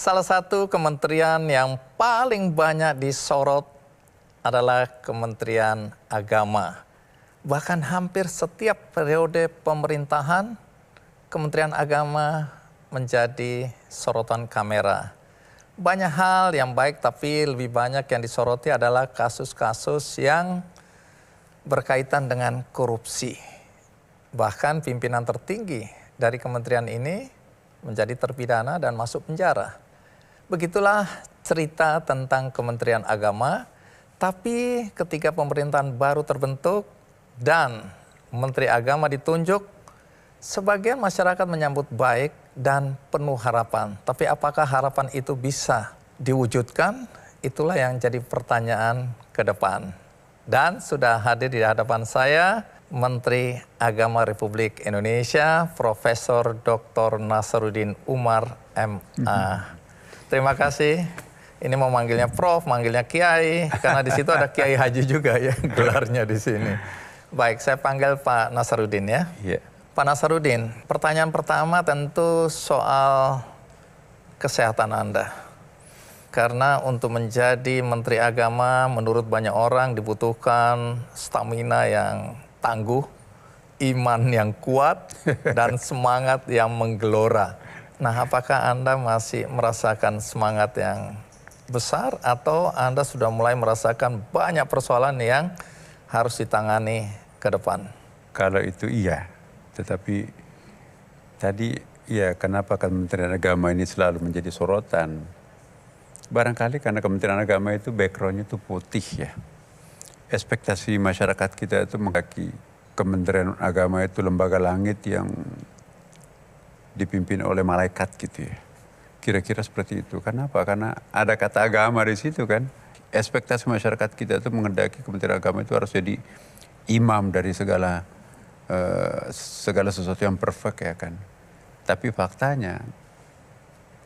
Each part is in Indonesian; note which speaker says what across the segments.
Speaker 1: Salah satu kementerian yang paling banyak disorot adalah Kementerian Agama. Bahkan hampir setiap periode pemerintahan, Kementerian Agama menjadi sorotan kamera. Banyak hal yang baik, tapi lebih banyak yang disoroti adalah kasus-kasus yang berkaitan dengan korupsi. Bahkan pimpinan tertinggi dari kementerian ini menjadi terpidana dan masuk penjara. Begitulah cerita tentang Kementerian Agama, tapi ketika pemerintahan baru terbentuk dan Menteri Agama ditunjuk, sebagian masyarakat menyambut baik dan penuh harapan. Tapi apakah harapan itu bisa diwujudkan? Itulah yang jadi pertanyaan ke depan. Dan sudah hadir di hadapan saya Menteri Agama Republik Indonesia, Profesor Dr. Nasaruddin Umar MA. Terima kasih. Ini mau manggilnya Prof, manggilnya Kiai, karena di situ ada Kiai Haji juga ya gelarnya di sini. Baik, saya panggil Pak Nasaruddin ya.
Speaker 2: Yeah.
Speaker 1: Pak Nasaruddin, pertanyaan pertama tentu soal kesehatan Anda. Karena untuk menjadi Menteri Agama menurut banyak orang dibutuhkan stamina yang tangguh, iman yang kuat, dan semangat yang menggelora. Nah, apakah Anda masih merasakan semangat yang besar atau Anda sudah mulai merasakan banyak persoalan yang harus ditangani ke depan?
Speaker 2: Kalau itu iya, tetapi tadi ya kenapa Kementerian Agama ini selalu menjadi sorotan? Barangkali karena Kementerian Agama itu background-nya itu putih ya. Ekspektasi masyarakat kita itu mengakui Kementerian Agama itu lembaga langit yang dipimpin oleh malaikat gitu ya. Kira-kira seperti itu. Kenapa? Karena ada kata agama di situ kan. Ekspektasi masyarakat kita itu mengendaki Kementerian Agama itu harus jadi imam dari segala sesuatu yang perfect ya kan. Tapi faktanya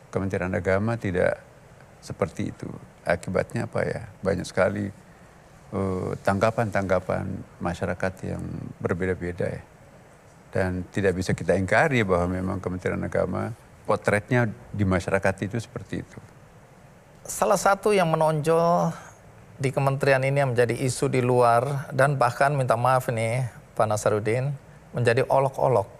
Speaker 2: Kementerian Agama tidak seperti itu. Akibatnya apa ya? Banyak sekali tanggapan-tanggapan masyarakat yang berbeda-beda ya. Dan tidak bisa kita ingkari bahwa memang Kementerian Agama potretnya di masyarakat itu seperti itu.
Speaker 1: Salah satu yang menonjol di kementerian ini yang menjadi isu di luar dan bahkan minta maaf nih Pak Nasaruddin menjadi olok-olok.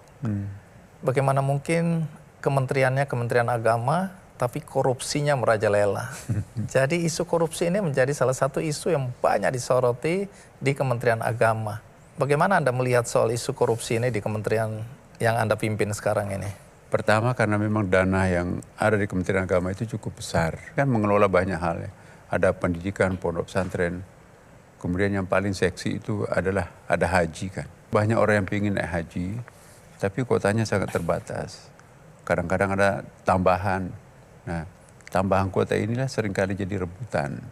Speaker 1: Bagaimana mungkin kementeriannya Kementerian Agama tapi korupsinya merajalela. Jadi isu korupsi ini menjadi salah satu isu yang banyak disoroti di Kementerian Agama. Bagaimana Anda melihat soal isu korupsi ini di kementerian yang Anda pimpin sekarang ini?
Speaker 2: Pertama karena memang dana yang ada di Kementerian Agama itu cukup besar. Kan mengelola banyak hal ya. Ada pendidikan, pondok pesantren. Kemudian yang paling seksi itu adalah ada haji kan. Banyak orang yang ingin naik haji, tapi kuotanya sangat terbatas. Kadang-kadang ada tambahan. Nah, tambahan kuota inilah seringkali jadi rebutan.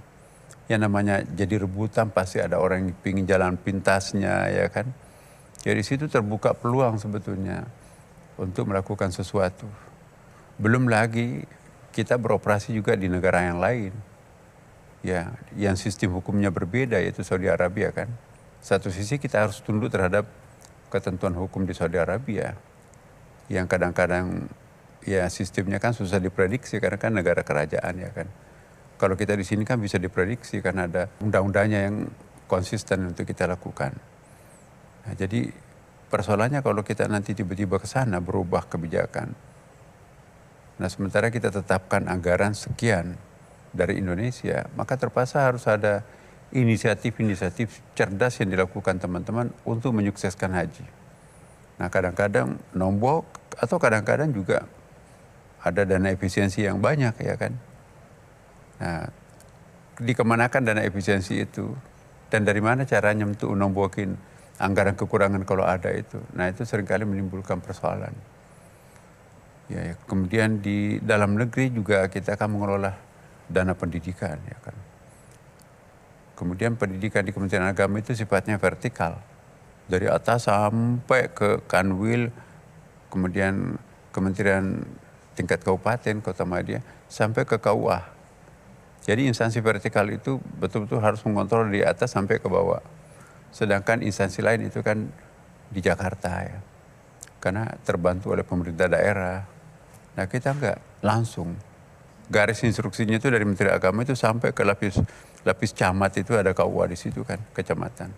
Speaker 2: Yang namanya jadi rebutan pasti ada orang yang ingin jalan pintasnya ya kan. Jadi situ terbuka peluang sebetulnya untuk melakukan sesuatu. Belum lagi kita beroperasi juga di negara yang lain. Ya, yang sistem hukumnya berbeda yaitu Saudi Arabia kan. Satu sisi kita harus tunduk terhadap ketentuan hukum di Saudi Arabia. Yang kadang-kadang ya sistemnya kan susah diprediksi karena kan negara kerajaan ya kan. Kalau kita di sini kan bisa diprediksi karena ada undang-undangnya yang konsisten untuk kita lakukan. Nah, jadi persoalannya kalau kita nanti tiba-tiba ke sana berubah kebijakan. Nah, sementara kita tetapkan anggaran sekian dari Indonesia, maka terpaksa harus ada inisiatif-inisiatif cerdas yang dilakukan teman-teman untuk menyukseskan haji. Nah, kadang-kadang nombok atau kadang-kadang juga ada dana efisiensi yang banyak ya kan. Nah, dikemanakan dana efisiensi itu dan dari mana caranya untuk nombokin anggaran kekurangan kalau ada itu. Nah, itu seringkali menimbulkan persoalan. Ya, kemudian di dalam negeri juga kita akan mengelola dana pendidikan ya kan. Kemudian pendidikan di Kementerian Agama itu sifatnya vertikal. Dari atas sampai ke Kanwil, kemudian Kementerian tingkat kabupaten, kota madya, sampai ke KUA. Jadi instansi vertikal itu betul-betul harus mengontrol dari atas sampai ke bawah. Sedangkan instansi lain itu kan di Jakarta ya. Karena terbantu oleh pemerintah daerah. Nah, kita enggak langsung. garis instruksinya itu dari Menteri Agama itu sampai ke lapis camat itu ada KUA di situ kan, kecamatan.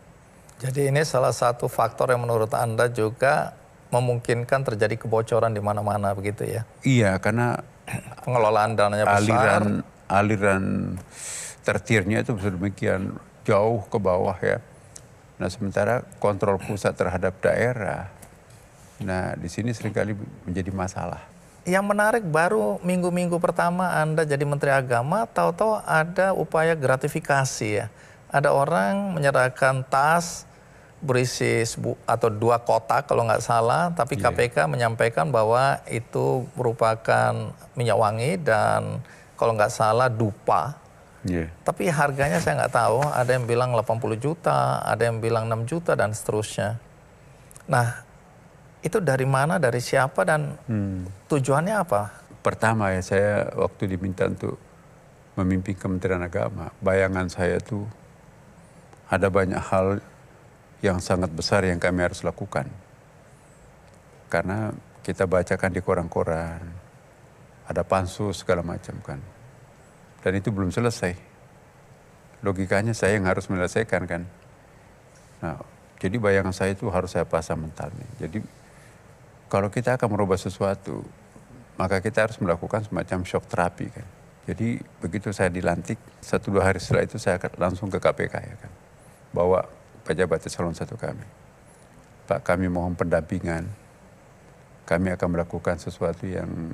Speaker 1: Jadi ini salah satu faktor yang menurut Anda juga memungkinkan terjadi kebocoran di mana-mana begitu ya?
Speaker 2: Iya, karena
Speaker 1: Pengelolaan dananya besar.
Speaker 2: aliran tertirnya itu sedemikian jauh ke bawah ya. Nah sementara kontrol pusat terhadap daerah, nah di sini seringkali menjadi masalah.
Speaker 1: Yang menarik baru minggu-minggu pertama Anda jadi Menteri Agama, tahu-tahu ada upaya gratifikasi ya. Ada orang menyerahkan tas berisi atau 2 kotak kalau nggak salah, tapi KPK menyampaikan bahwa itu merupakan minyak wangi dan kalau nggak salah dupa. Tapi harganya saya nggak tahu, ada yang bilang 80 juta, ada yang bilang 6 juta dan seterusnya. Nah, itu dari mana, dari siapa, dan tujuannya apa?
Speaker 2: Pertama ya, saya waktu diminta untuk memimpin Kementerian Agama, bayangan saya tuh ada banyak hal yang sangat besar yang kami harus lakukan. Karena kita bacakan di koran-koran, ada pansus segala macam kan. Dan itu belum selesai. Logikanya saya yang harus menyelesaikan kan. Nah, jadi bayangan saya itu harus saya pasang mentalnya. Jadi kalau kita akan merubah sesuatu, maka kita harus melakukan semacam shock terapi kan. Jadi begitu saya dilantik, 1-2 hari setelah itu saya akan langsung ke KPK ya kan. Bawa pejabat eselon 1 kami. Pak, kami mohon pendampingan. Kami akan melakukan sesuatu yang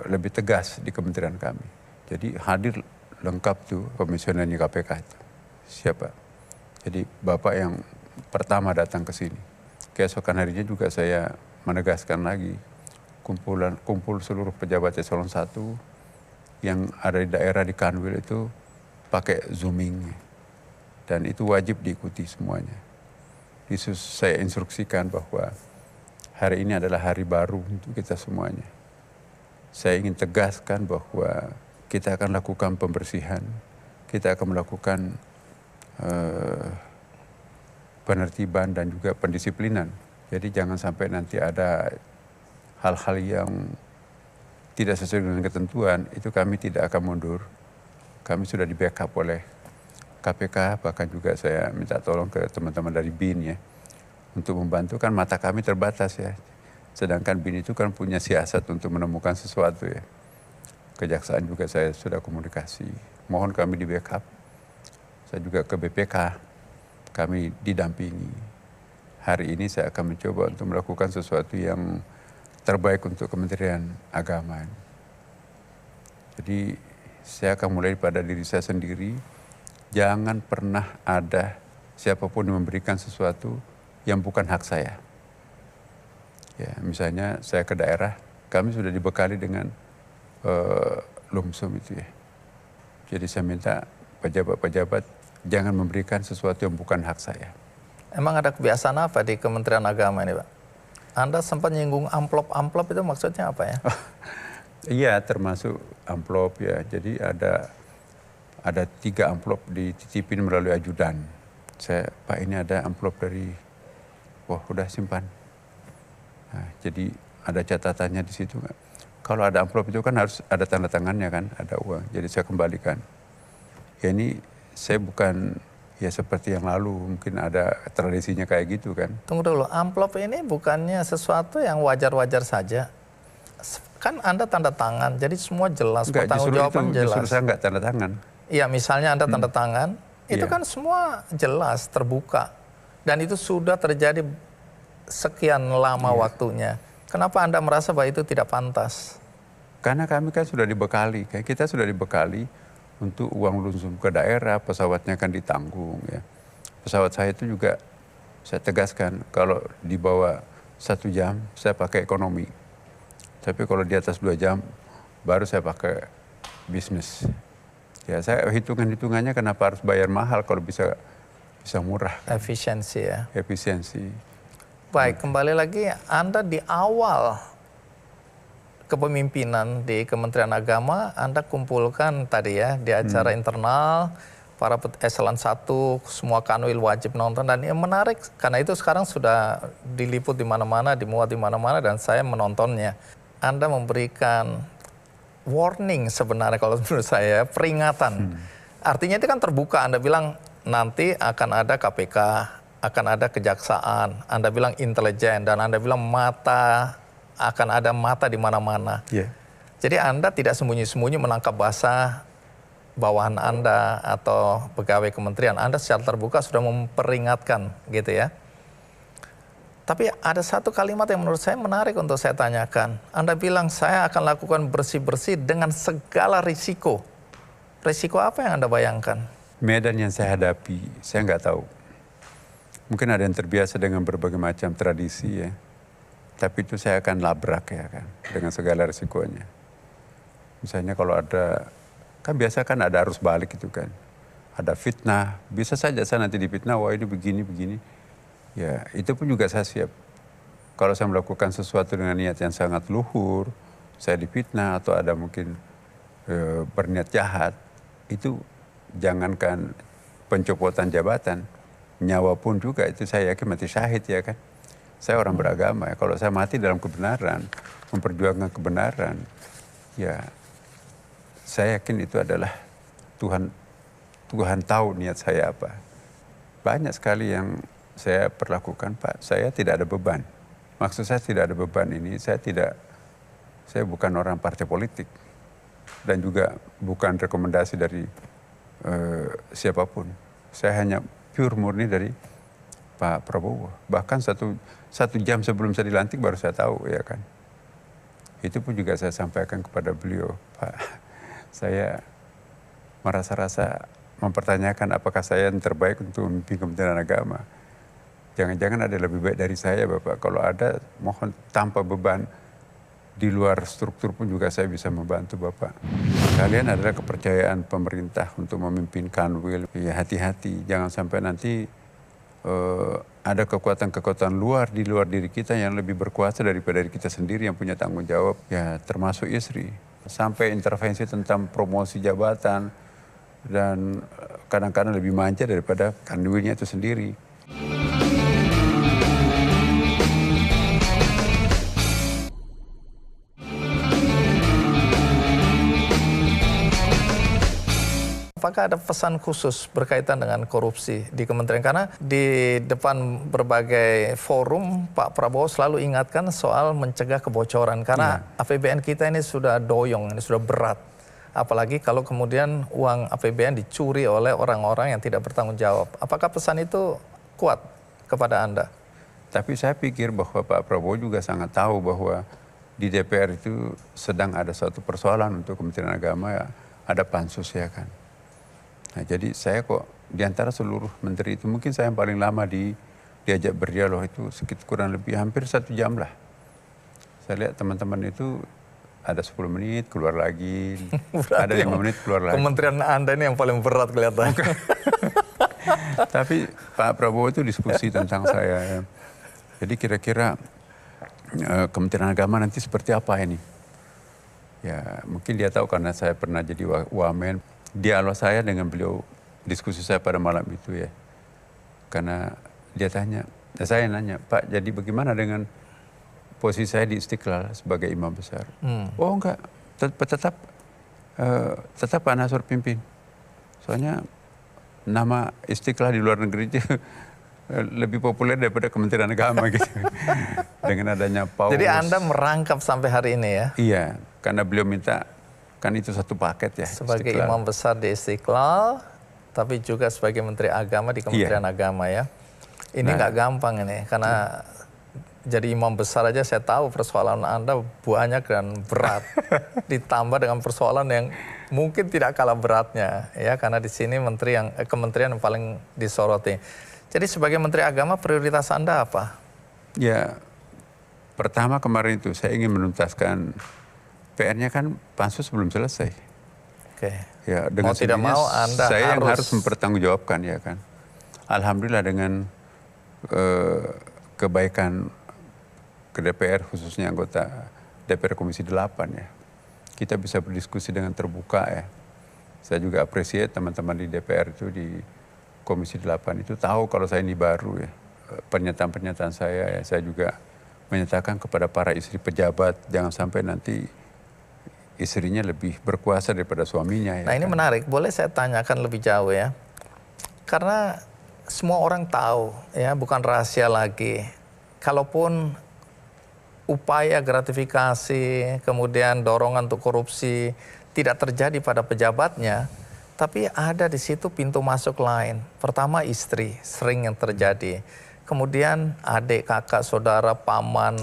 Speaker 2: lebih tegas di kementerian kami. Jadi hadir lengkap tuh komisionernya KPK itu. Siapa? Jadi Bapak yang pertama datang ke sini. Keesokan harinya juga saya menegaskan lagi kumpul seluruh pejabat eselon 1 yang ada di daerah di Kanwil itu pakai zooming dan itu wajib diikuti semuanya. Saya instruksikan bahwa hari ini adalah hari baru untuk kita semuanya. Saya ingin tegaskan bahwa kita akan lakukan pembersihan, kita akan melakukan penertiban dan juga pendisiplinan. Jadi jangan sampai nanti ada hal-hal yang tidak sesuai dengan ketentuan, itu kami tidak akan mundur. Kami sudah di backup oleh KPK, bahkan juga saya minta tolong ke teman-teman dari BIN ya, untuk membantu, kan mata kami terbatas ya. Sedangkan BIN itu kan punya siasat untuk menemukan sesuatu ya. Kejaksaan juga saya sudah komunikasi, mohon kami di backup. Saya juga ke BPK, kami didampingi. Hari ini saya akan mencoba untuk melakukan sesuatu yang terbaik untuk Kementerian Agama. Jadi saya akan mulai pada diri saya sendiri. Jangan pernah ada siapapun yang memberikan sesuatu yang bukan hak saya. Ya, misalnya saya ke daerah, kami sudah dibekali dengan lumsum itu ya. Jadi saya minta pejabat-pejabat jangan memberikan sesuatu yang bukan hak saya.
Speaker 1: Emang ada kebiasaan apa di Kementerian Agama ini, Pak? Anda sempat nyinggung amplop-amplop, itu maksudnya apa ya?
Speaker 2: Iya, termasuk amplop ya. Jadi ada 3 amplop dititipin melalui ajudan. Pak ini ada amplop dari, udah simpan. Nah, jadi ada catatannya di situ. Kalau ada amplop itu kan harus ada tanda tangannya kan, ada uang. Jadi saya kembalikan. Ya ini saya bukan ya seperti yang lalu, mungkin ada tradisinya kayak gitu kan.
Speaker 1: Tunggu dulu, amplop ini bukannya sesuatu yang wajar-wajar saja. Kan Anda tanda tangan, jadi semua jelas, pertanggungjawaban jelas.
Speaker 2: Justru saya nggak tanda tangan.
Speaker 1: Iya, misalnya Anda tanda tangan, itu kan semua jelas, terbuka. Dan itu sudah terjadi sekian lama waktunya. Kenapa Anda merasa bahwa itu tidak pantas?
Speaker 2: Karena kami kan sudah dibekali, kita sudah dibekali untuk uang lumsum ke daerah, pesawatnya kan ditanggung ya. Pesawat saya itu juga saya tegaskan, kalau di bawah 1 jam saya pakai ekonomi. Tapi kalau di atas 2 jam baru saya pakai bisnis. Ya saya hitungannya kenapa harus bayar mahal kalau bisa murah.
Speaker 1: Efisiensi ya.
Speaker 2: Efisiensi.
Speaker 1: Baik, kembali lagi, Anda di awal kepemimpinan di Kementerian Agama, Anda kumpulkan tadi ya di acara internal, para eselon 1, semua kanwil wajib nonton, dan yang menarik karena itu sekarang sudah diliput di mana-mana, dimuat di mana-mana, dan saya menontonnya. Anda memberikan warning sebenarnya kalau menurut saya, peringatan. Artinya itu kan terbuka, Anda bilang nanti akan ada KPK, akan ada kejaksaan, Anda bilang intelijen, dan Anda bilang akan ada mata di mana-mana.
Speaker 2: Yeah.
Speaker 1: Jadi Anda tidak sembunyi-sembunyi menangkap basah bawahan Anda atau pegawai kementerian. Anda secara terbuka sudah memperingatkan gitu ya. Tapi ada satu kalimat yang menurut saya menarik untuk saya tanyakan. Anda bilang saya akan lakukan bersih-bersih dengan segala risiko. Risiko apa yang Anda bayangkan?
Speaker 2: Medan yang saya hadapi, saya nggak tahu. Mungkin ada yang terbiasa dengan berbagai macam tradisi ya. Tapi itu saya akan labrak ya kan, dengan segala risikonya. Misalnya kalau ada, kan biasa kan ada arus balik itu kan. Ada fitnah, bisa saja saya nanti difitnah, wah ini begini. Ya itu pun juga saya siap. Kalau saya melakukan sesuatu dengan niat yang sangat luhur, saya difitnah atau ada mungkin berniat jahat, itu jangankan pencopotan jabatan, nyawa pun juga itu saya yakin mati syahid ya kan. Saya orang beragama ya, kalau saya mati dalam kebenaran, memperjuangkan kebenaran, ya saya yakin itu adalah Tuhan tahu niat saya apa. Banyak sekali yang saya perlakukan, Pak, saya tidak ada beban. Maksud saya tidak ada beban ini, saya bukan orang partai politik. Dan juga bukan rekomendasi dari siapapun. Saya hanya pure murni dari Pak Prabowo. Bahkan satu jam sebelum saya dilantik baru saya tahu ya kan. Itu pun juga saya sampaikan kepada beliau, Pak, saya merasa-rasa mempertanyakan apakah saya yang terbaik untuk memimpin Kementerian Agama. Jangan-jangan ada lebih baik dari saya, Bapak. Kalau ada, mohon tanpa beban. Di luar struktur pun juga saya bisa membantu Bapak. Kalian adalah kepercayaan pemerintah untuk memimpin Kanwil. Ya hati-hati, jangan sampai nanti ada kekuatan-kekuatan luar di luar diri kita yang lebih berkuasa daripada diri kita sendiri yang punya tanggung jawab. Ya termasuk istri. Sampai intervensi tentang promosi jabatan dan kadang-kadang lebih manja daripada Kanwilnya itu sendiri.
Speaker 1: Apakah ada pesan khusus berkaitan dengan korupsi di kementerian? Karena di depan berbagai forum Pak Prabowo selalu ingatkan soal mencegah kebocoran. Karena APBN kita ini sudah doyong, ini sudah berat. Apalagi kalau kemudian uang APBN dicuri oleh orang-orang yang tidak bertanggung jawab. Apakah pesan itu kuat kepada Anda?
Speaker 2: Tapi saya pikir bahwa Pak Prabowo juga sangat tahu bahwa di DPR itu sedang ada suatu persoalan untuk Kementerian Agama, ya, ada pansus ya kan. Nah, jadi saya kok di antara seluruh menteri itu mungkin saya yang paling lama diajak berdialog itu sekitar kurang lebih hampir 1 jam lah. Saya lihat teman-teman itu ada 10 menit keluar lagi, ada 5 menit keluar lagi.
Speaker 1: Kementerian Anda ini yang paling berat kelihatan.
Speaker 2: Tapi Pak Prabowo itu diskusi tentang saya. Ya. Jadi kira-kira Kementerian Agama nanti seperti apa ini? Ya mungkin dia tahu karena saya pernah jadi wamen. Dialog saya dengan beliau, diskusi saya pada malam itu ya. Karena dia tanya, saya nanya, Pak jadi bagaimana dengan posisi saya di Istiqlal sebagai imam besar? Oh enggak, tetap Pak Nasrul pimpin. Soalnya nama Istiqlal di luar negeri itu lebih populer daripada Kementerian Agama gitu. Dengan adanya Paulus.
Speaker 1: Jadi Anda merangkap sampai hari ini ya?
Speaker 2: Iya, karena beliau minta. Kan itu satu paket ya.
Speaker 1: Sebagai
Speaker 2: Istiqlal.
Speaker 1: imam besar di Istiqlal, tapi juga sebagai Menteri Agama di Kementerian Agama ya. Ini nggak gampang ini, karena jadi imam besar aja saya tahu persoalan Anda banyak dan berat. Ditambah dengan persoalan yang mungkin tidak kalah beratnya ya, karena di sini kementerian yang paling disoroti. Jadi sebagai Menteri Agama prioritas Anda apa? Ya,
Speaker 2: pertama kemarin itu saya ingin menuntaskan PR-nya kan pansus belum selesai.
Speaker 1: Oke.
Speaker 2: Ya, dengan
Speaker 1: mau tidak mau Anda
Speaker 2: saya yang harus mempertanggungjawabkan ya kan. Alhamdulillah dengan kebaikan ke DPR khususnya anggota DPR Komisi 8 ya. Kita bisa berdiskusi dengan terbuka ya. Saya juga apresiasi teman-teman di DPR itu di Komisi 8 itu tahu kalau saya ini baru ya. Pernyataan-pernyataan saya juga menyatakan kepada para istri pejabat jangan sampai nanti istrinya lebih berkuasa daripada suaminya. Ya
Speaker 1: Nah ini
Speaker 2: kan?
Speaker 1: menarik, boleh saya tanyakan lebih jauh ya. Karena semua orang tahu ya, bukan rahasia lagi. Kalaupun upaya gratifikasi, kemudian dorongan untuk korupsi tidak terjadi pada pejabatnya, tapi ada di situ pintu masuk lain. Pertama istri, sering yang terjadi. Kemudian adik, kakak, saudara, paman,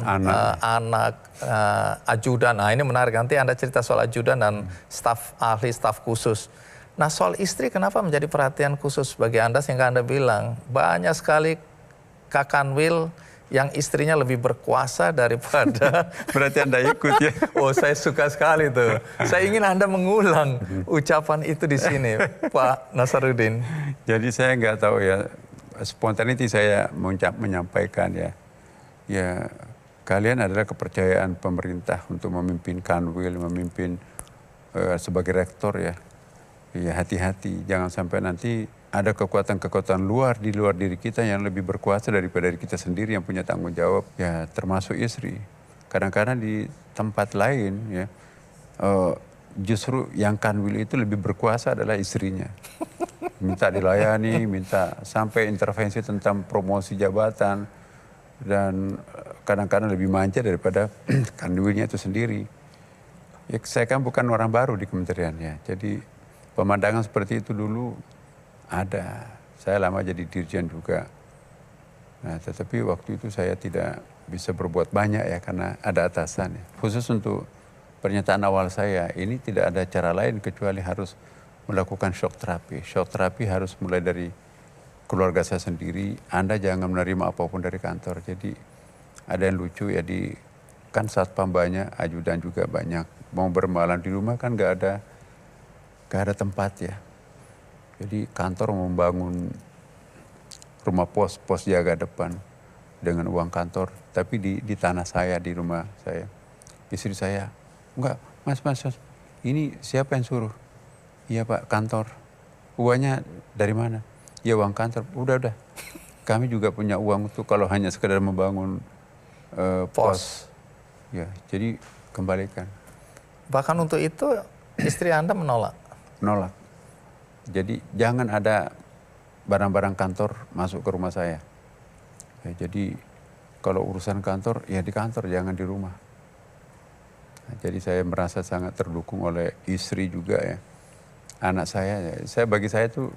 Speaker 1: anak, ajudan. Nah ini menarik, nanti Anda cerita soal ajudan dan staf ahli, staf khusus. Nah soal istri kenapa menjadi perhatian khusus bagi Anda sehingga Anda bilang banyak sekali Kakanwil yang istrinya lebih berkuasa daripada.
Speaker 2: Berarti Anda ikut ya?
Speaker 1: Oh saya suka sekali tuh. Saya ingin Anda mengulang ucapan itu di sini Pak Nasaruddin.
Speaker 2: Jadi saya nggak tahu ya, spontanity saya menyampaikan ya. Ya kalian adalah kepercayaan pemerintah untuk memimpin Kanwil, memimpin sebagai rektor ya. Ya hati-hati, jangan sampai nanti ada kekuatan-kekuatan di luar diri kita yang lebih berkuasa daripada diri kita sendiri yang punya tanggung jawab, ya termasuk istri. Kadang-kadang di tempat lain ya justru yang Kanwil itu lebih berkuasa adalah istrinya. Minta dilayani, minta sampai intervensi tentang promosi jabatan, dan kadang-kadang lebih manja daripada Kanwilnya itu sendiri. Ya, saya kan bukan orang baru di kementerian ya, jadi pemandangan seperti itu dulu ada. Saya lama jadi dirjen juga. Nah, tetapi waktu itu saya tidak bisa berbuat banyak ya karena ada atasan. Ya. Khusus untuk pernyataan awal saya, ini tidak ada cara lain kecuali harus melakukan shock terapi. Shock terapi harus mulai dari keluarga saya sendiri. Anda jangan menerima apapun dari kantor. Jadi ada yang lucu ya, kan satpam banyak, ajudan juga banyak. Mau bermalam di rumah kan gak ada tempat ya. Jadi kantor membangun rumah pos jaga depan dengan uang kantor, tapi di tanah saya, di rumah saya. Istri saya, enggak, mas, ini siapa yang suruh? Iya Pak, kantor. Uangnya dari mana? Ya uang kantor. Udah. Kami juga punya uang untuk kalau hanya sekedar membangun pos. Ya, jadi kembalikan.
Speaker 1: Bahkan untuk itu istri Anda menolak?
Speaker 2: Menolak. Jadi jangan ada barang-barang kantor masuk ke rumah saya. Ya, jadi kalau urusan kantor, ya di kantor, jangan di rumah. Nah, jadi saya merasa sangat terdukung oleh istri juga ya. Anak saya bagi saya tuh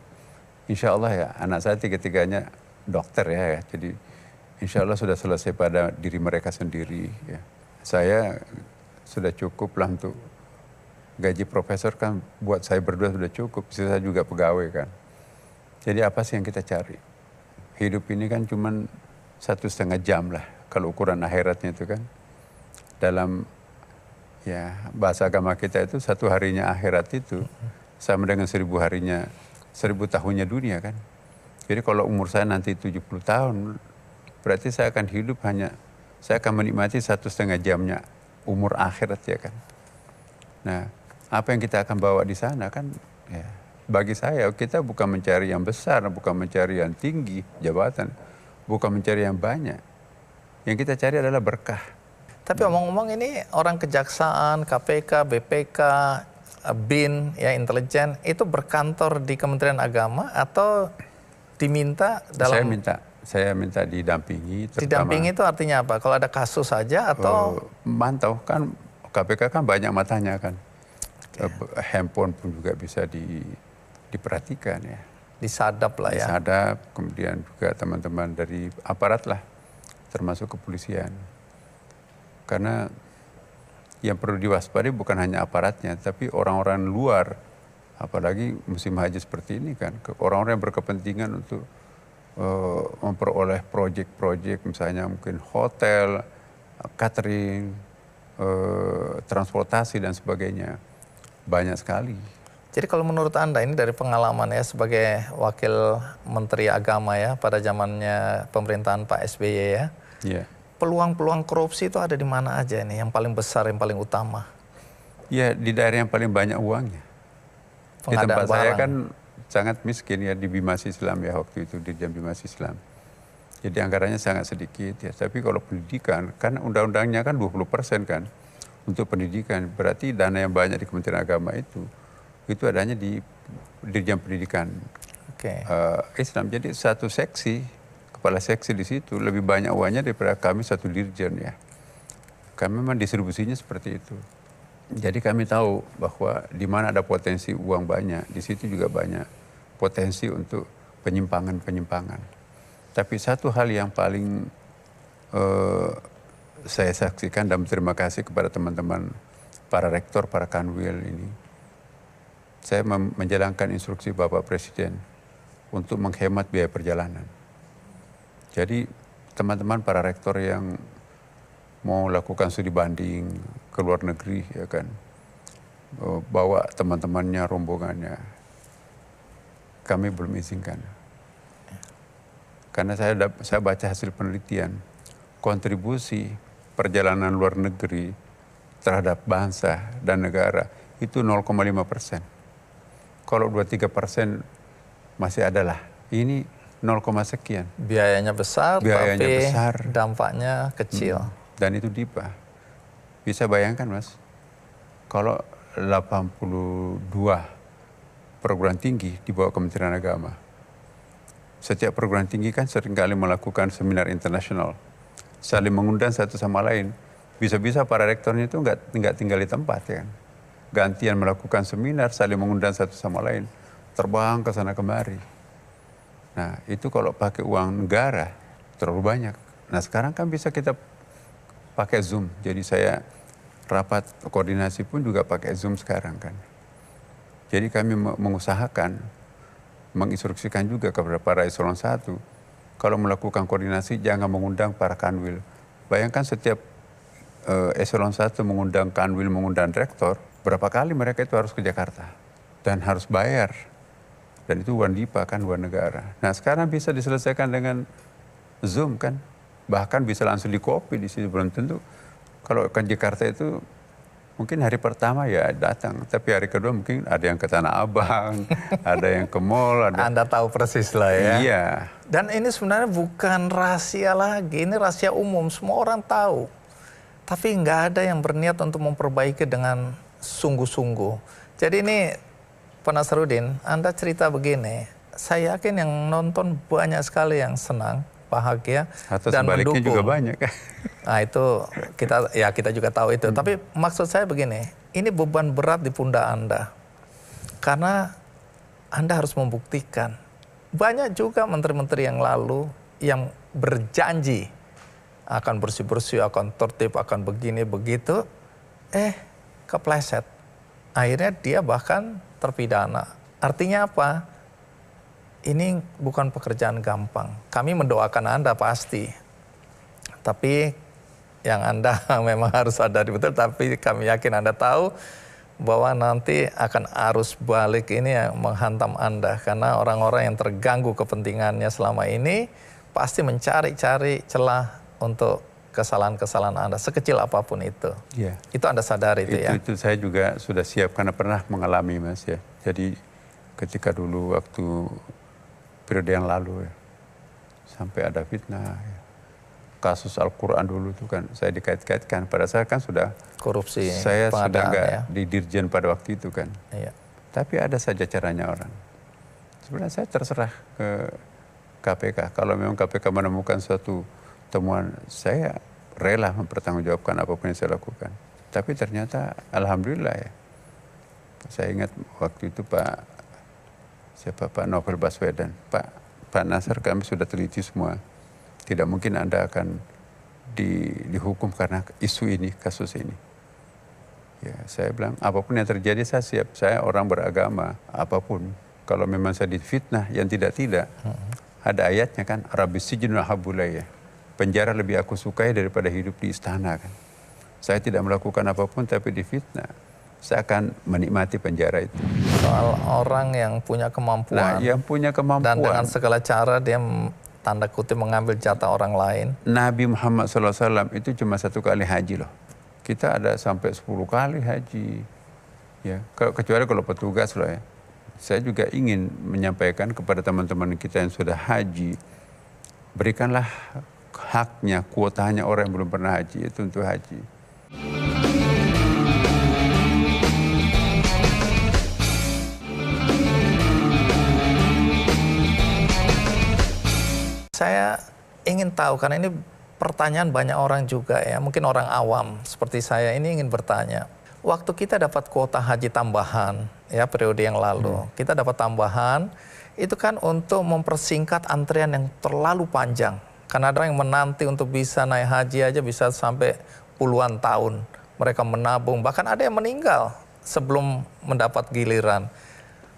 Speaker 2: insya Allah ya, anak saya tiga-tiganya dokter ya. Jadi insya Allah sudah selesai pada diri mereka sendiri ya. Saya sudah cukup lah untuk gaji profesor, kan buat saya berdua sudah cukup. Saya juga pegawai kan. Jadi apa sih yang kita cari? Hidup ini kan cuman 1,5 jam lah. Kalau ukuran akhiratnya itu kan. Dalam ya bahasa agama kita itu 1 harinya akhirat itu sama dengan 1.000 harinya, 1.000 tahunnya dunia kan. Jadi kalau umur saya nanti 70 tahun, berarti saya akan hidup saya akan menikmati 1,5 jamnya umur akhirat ya kan. Nah, apa yang kita akan bawa di sana kan, ya, bagi saya kita bukan mencari yang besar, bukan mencari yang tinggi jabatan, bukan mencari yang banyak. Yang kita cari adalah berkah.
Speaker 1: Tapi omong-omong ini orang kejaksaan, KPK, BPK, BIN, ya intelijen, itu berkantor di Kementerian Agama atau diminta dalam...
Speaker 2: Saya minta didampingi.
Speaker 1: Didampingi itu artinya apa? Kalau ada kasus saja atau...
Speaker 2: Mantau kan, KPK kan banyak matanya kan. Handphone pun juga bisa diperhatikan ya.
Speaker 1: Disadap lah ya.
Speaker 2: Disadap, kemudian juga teman-teman dari aparat lah, termasuk kepolisian. Karena yang perlu diwaspadai bukan hanya aparatnya, tapi orang-orang luar. Apalagi musim haji seperti ini kan, orang-orang yang berkepentingan untuk memperoleh proyek-proyek, misalnya mungkin hotel, catering, transportasi dan sebagainya. Banyak sekali.
Speaker 1: Jadi kalau menurut Anda ini dari pengalaman ya sebagai wakil Menteri Agama ya pada zamannya pemerintahan Pak SBY ya.
Speaker 2: Yeah.
Speaker 1: Peluang-peluang korupsi itu ada di mana aja ini yang paling besar, yang paling utama?
Speaker 2: Ya di daerah yang paling banyak uangnya. Di tempat saya kan sangat miskin ya di Bimas Islam ya waktu itu, di Bimas Islam. Jadi anggarannya sangat sedikit ya. Tapi kalau pendidikan kan undang-undangnya kan 20% kan untuk pendidikan. Berarti dana yang banyak di Kementerian Agama itu adanya di Dirjen Pendidikan Islam. Jadi satu seksi, kepala seksi di situ lebih banyak uangnya daripada kami satu dirjen ya. Kami memang distribusinya seperti itu. Jadi kami tahu bahwa di mana ada potensi uang banyak, di situ juga banyak potensi untuk penyimpangan-penyimpangan. Tapi satu hal yang paling saya saksikan dan berterima kasih kepada teman-teman para rektor, para kanwil ini. Saya menjalankan instruksi Bapak Presiden untuk menghemat biaya perjalanan. Jadi teman-teman para rektor yang mau lakukan studi banding ke luar negeri, ya kan, bawa teman-temannya, rombongannya, kami belum izinkan. Karena saya baca hasil penelitian, kontribusi perjalanan luar negeri terhadap bangsa dan negara itu 0,5%. Kalau 2-3% masih adalah. Ini 0, sekian.
Speaker 1: Biayanya besar,
Speaker 2: Biayanya
Speaker 1: tapi
Speaker 2: besar.
Speaker 1: dampaknya kecil.
Speaker 2: Dan itu DIPA. Bisa bayangkan Mas, kalau 82 perguruan tinggi di bawah Kementerian Agama. Setiap perguruan tinggi kan seringkali melakukan seminar internasional. Saling mengundang satu sama lain. Bisa-bisa para rektornya itu nggak tinggal di tempat ya kan. Gantian melakukan seminar, saling mengundang satu sama lain. Terbang ke sana kemari. Nah itu kalau pakai uang negara terlalu banyak. Nah sekarang kan bisa kita pakai Zoom. Jadi saya rapat koordinasi pun juga pakai Zoom sekarang kan. Jadi kami mengusahakan, menginstruksikan juga kepada para eselon 1, kalau melakukan koordinasi jangan mengundang para kanwil. Bayangkan setiap eselon 1 mengundang kanwil, mengundang rektor, berapa kali mereka itu harus ke Jakarta dan harus bayar. Dan itu uang DIPA kan, uang negara. Nah sekarang bisa diselesaikan dengan Zoom kan. Bahkan bisa langsung di-copy di situ. Belum tentu kalau ke Jakarta itu mungkin hari pertama ya datang. Tapi hari kedua mungkin ada yang ke Tanah Abang, ada yang ke mall.
Speaker 1: Anda tahu persis lah ya.
Speaker 2: Iya.
Speaker 1: Dan ini sebenarnya bukan rahasia lagi, ini rahasia umum, semua orang tahu. Tapi nggak ada yang berniat untuk memperbaiki dengan sungguh-sungguh. Jadi ini Pak Nasruddin, Anda cerita begini, saya yakin yang nonton banyak sekali yang senang, bahagia,
Speaker 2: atau
Speaker 1: dan
Speaker 2: sebaliknya
Speaker 1: mendukung.
Speaker 2: juga banyak.
Speaker 1: Nah itu kita juga tahu itu. Tapi maksud saya begini, ini beban berat di pundak Anda. Karena Anda harus membuktikan. Banyak juga menteri-menteri yang lalu yang berjanji akan bersih-bersih, akan tertib, akan begini, begitu. Kepleset. Akhirnya dia bahkan terpidana. Artinya apa? Ini bukan pekerjaan gampang. Kami mendoakan Anda pasti. Tapi yang Anda memang harus sadari betul, tapi kami yakin Anda tahu bahwa nanti akan arus balik ini yang menghantam Anda. Karena orang-orang yang terganggu kepentingannya selama ini pasti mencari-cari celah untuk kesalahan-kesalahan Anda, sekecil apapun itu.
Speaker 2: Ya.
Speaker 1: Itu Anda sadari itu ya?
Speaker 2: Itu saya juga sudah siap karena pernah mengalami Mas ya. Jadi ketika dulu waktu periode yang lalu ya, sampai ada fitnah ya. Kasus Al-Quran dulu itu kan saya dikait-kaitkan. Pada saat kan sudah
Speaker 1: Korupsi.
Speaker 2: Saya sudah nggak
Speaker 1: ya.
Speaker 2: di Dirjen pada waktu itu kan.
Speaker 1: Iya.
Speaker 2: Tapi ada saja caranya orang. Sebenarnya saya terserah ke KPK. Kalau memang KPK menemukan suatu temuan, saya rela mempertanggungjawabkan apapun yang saya lakukan. Tapi ternyata alhamdulillah ya. Saya ingat waktu itu Pak Novel Baswedan, Pak Nasr, kami sudah teliti semua. Tidak mungkin Anda akan dihukum karena isu ini, kasus ini. Ya, saya bilang apapun yang terjadi saya siap. Saya orang beragama, apapun. Kalau memang saya difitnah yang tidak-tidak, ada ayatnya kan, Rabbis sijnu ahabbu ilayya. Penjara lebih aku sukai daripada hidup di istana kan. Saya tidak melakukan apapun tapi difitnah. Saya akan menikmati penjara itu.
Speaker 1: Soal orang yang punya kemampuan.
Speaker 2: Nah, yang punya kemampuan.
Speaker 1: Dan dengan segala cara dia tanda kutip mengambil jatah orang lain.
Speaker 2: Nabi Muhammad SAW itu cuma 1 kali haji loh. Kita ada sampai 10 kali haji. Ya, kecuali kalau petugas loh ya. Saya juga ingin menyampaikan kepada teman-teman kita yang sudah haji. Berikanlah haknya, kuotanya orang yang belum pernah haji itu untuk haji.
Speaker 1: saya ingin tahu, karena ini pertanyaan banyak orang juga ya, mungkin orang awam seperti saya ini ingin bertanya. Waktu kita dapat kuota haji tambahan ya periode yang lalu, kita dapat tambahan itu kan untuk mempersingkat antrian yang terlalu panjang. Karena ada yang menanti untuk bisa naik haji aja bisa sampai puluhan tahun. Mereka menabung, bahkan ada yang meninggal sebelum mendapat giliran.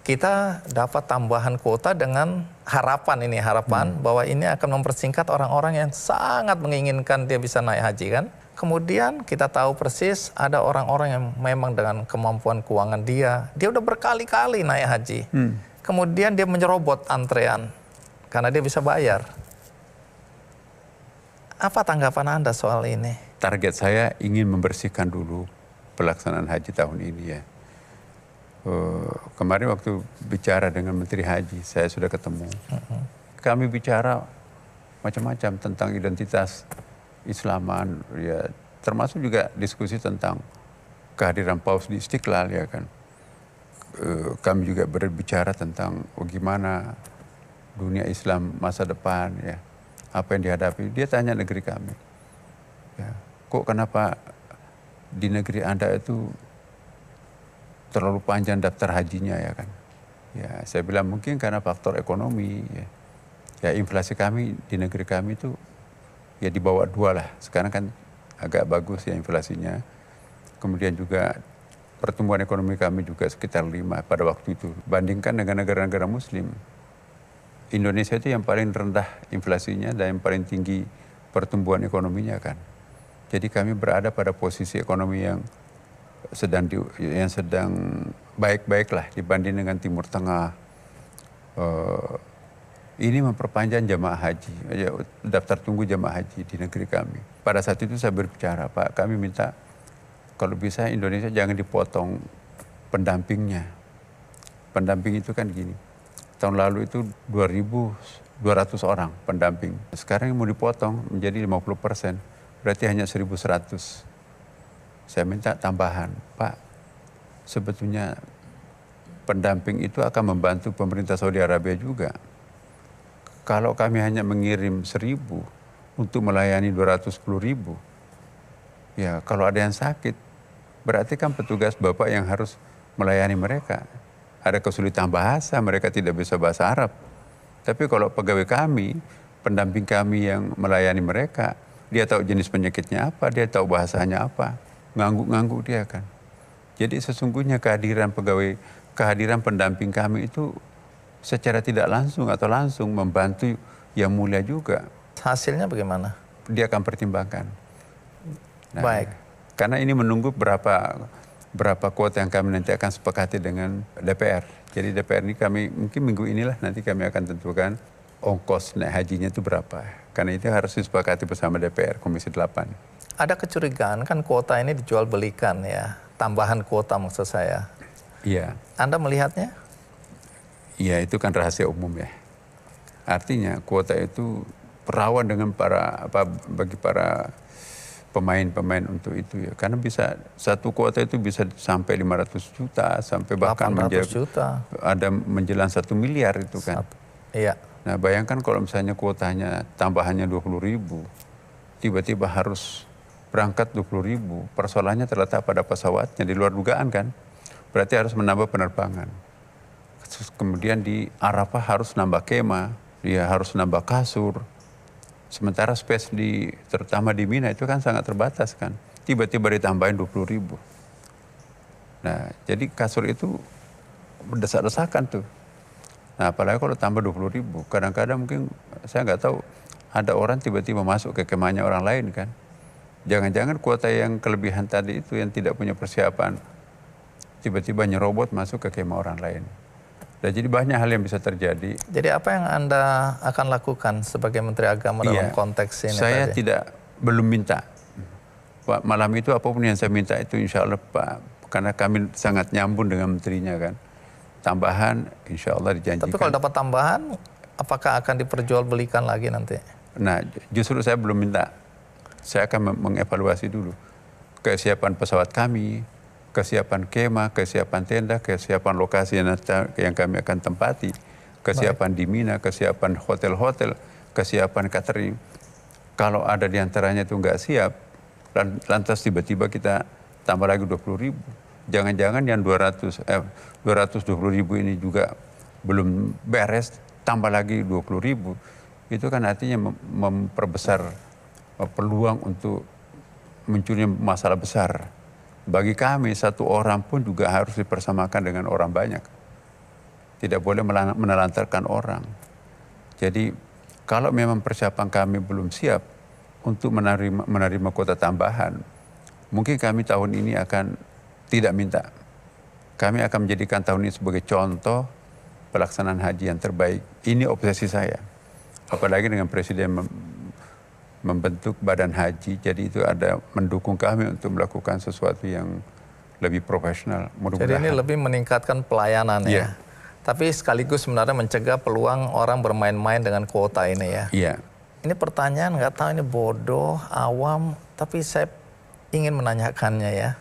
Speaker 1: Kita dapat tambahan kuota dengan harapan bahwa ini akan mempersingkat orang-orang yang sangat menginginkan dia bisa naik haji kan. Kemudian kita tahu persis ada orang-orang yang memang dengan kemampuan keuangan dia udah berkali-kali naik haji. Kemudian dia menyerobot antrean karena dia bisa bayar. Apa tanggapan Anda soal ini?
Speaker 2: Target saya ingin membersihkan dulu pelaksanaan haji tahun ini ya. Kemarin waktu bicara dengan Menteri Haji, saya sudah ketemu. Kami bicara macam-macam tentang identitas Islaman, ya, termasuk juga diskusi tentang kehadiran Paus di Istiqlal, ya kan. Kami juga berbicara tentang bagaimana dunia Islam masa depan, ya, apa yang dihadapi. Dia tanya negeri kami, ya, kok kenapa di negeri Anda itu terlalu panjang daftar hajinya, ya kan. Ya, saya bilang mungkin karena faktor ekonomi, ya. Ya, inflasi kami di negeri kami itu ya di bawah 2 lah. Sekarang kan agak bagus ya inflasinya. Kemudian juga pertumbuhan ekonomi kami juga sekitar 5 pada waktu itu. Bandingkan dengan negara-negara muslim, Indonesia itu yang paling rendah inflasinya dan yang paling tinggi pertumbuhan ekonominya kan. Jadi kami berada pada posisi ekonomi yang sedang baik-baik lah dibanding dengan Timur Tengah. Ini memperpanjang jamaah haji, daftar tunggu jamaah haji di negeri kami. Pada saat itu saya berbicara, Pak, kami minta kalau bisa Indonesia jangan dipotong pendampingnya. Pendamping itu kan gini, tahun lalu itu 2.200 orang pendamping. Sekarang mau dipotong menjadi 50%, berarti hanya 1.100. Saya minta tambahan, Pak, sebetulnya pendamping itu akan membantu pemerintah Saudi Arabia juga. Kalau kami hanya mengirim 1.000 untuk melayani 210.000, ya kalau ada yang sakit, berarti kan petugas Bapak yang harus melayani mereka. Ada kesulitan bahasa, mereka tidak bisa bahasa Arab. Tapi kalau pegawai kami, pendamping kami yang melayani mereka, dia tahu jenis penyakitnya apa, dia tahu bahasanya apa, ngangguk-ngangguk dia kan. Jadi sesungguhnya kehadiran pendamping kami itu secara tidak langsung atau langsung membantu yang mulia juga.
Speaker 1: Hasilnya bagaimana?
Speaker 2: Dia akan pertimbangkan. Nah,
Speaker 1: baik.
Speaker 2: Karena ini menunggu berapa kuota yang kami nanti akan sepakati dengan DPR. Jadi DPR ini kami mungkin minggu inilah nanti kami akan tentukan ongkos naik hajinya itu berapa. Karena itu harus disepakati bersama DPR, Komisi 8.
Speaker 1: Ada kecurigaan kan kuota ini dijual belikan ya, tambahan kuota maksud saya.
Speaker 2: Iya.
Speaker 1: Anda melihatnya?
Speaker 2: Iya, itu kan rahasia umum ya. Artinya kuota itu rawan dengan bagi para pemain-pemain untuk itu ya. Karena bisa satu kuota itu bisa sampai 500 juta, sampai bahkan
Speaker 1: 800 juta.
Speaker 2: Ada menjelang 1 miliar itu kan.
Speaker 1: Iya.
Speaker 2: Nah, bayangkan kalau misalnya kuotanya tambahannya 20.000, tiba-tiba harus berangkat 20.000, persoalannya terletak pada pesawatnya, di luar dugaan kan. Berarti harus menambah penerbangan. Kemudian di Arafah harus nambah kemah, dia harus nambah kasur. Sementara space terutama di Mina itu kan sangat terbatas kan. Tiba-tiba ditambahin 20.000. Nah, jadi kasur itu berdesak-desakan tuh. Nah, apalagi kalau tambah 20.000, kadang-kadang mungkin saya nggak tahu ada orang tiba-tiba masuk ke kemahnya orang lain kan. Jangan-jangan kuota yang kelebihan tadi itu yang tidak punya persiapan tiba-tiba nyerobot masuk ke kemah orang lain. Dan jadi banyak hal yang bisa terjadi.
Speaker 1: Jadi apa yang Anda akan lakukan sebagai Menteri Agama dalam konteks ini?
Speaker 2: Saya belum minta. Pak, malam itu apapun yang saya minta itu insya Allah Pak, karena kami sangat nyambung dengan menterinya kan. Tambahan insya Allah dijanjikan.
Speaker 1: Tapi kalau dapat tambahan, apakah akan diperjualbelikan lagi nanti?
Speaker 2: Nah, justru saya belum minta. Saya akan mengevaluasi dulu kesiapan pesawat kami, kesiapan kemah, kesiapan tenda, kesiapan lokasi yang kami akan tempati, kesiapan di Mina, kesiapan hotel-hotel. kesiapan catering. Kalau ada di antaranya itu nggak siap, lantas tiba-tiba kita tambah lagi 20.000. Jangan-jangan yang 220.000 ini juga belum beres, tambah lagi 20.000. Itu kan artinya memperbesar peluang untuk munculnya masalah besar. Bagi kami, satu orang pun juga harus dipersamakan dengan orang banyak. Tidak boleh menelantarkan orang. Jadi kalau memang persiapan kami belum siap untuk menerima kuota tambahan, mungkin kami tahun ini akan tidak minta. Kami akan menjadikan tahun ini sebagai contoh pelaksanaan haji yang terbaik. Ini obsesi saya. Apalagi dengan Presiden membentuk badan haji, jadi itu ada mendukung kami untuk melakukan sesuatu yang lebih profesional.
Speaker 1: Jadi ini lebih meningkatkan pelayanan ya. Tapi sekaligus sebenarnya mencegah peluang orang bermain-main dengan kuota ini ya.
Speaker 2: Iya.
Speaker 1: Ini pertanyaan nggak tahu ini bodoh, awam, tapi saya ingin menanyakannya ya.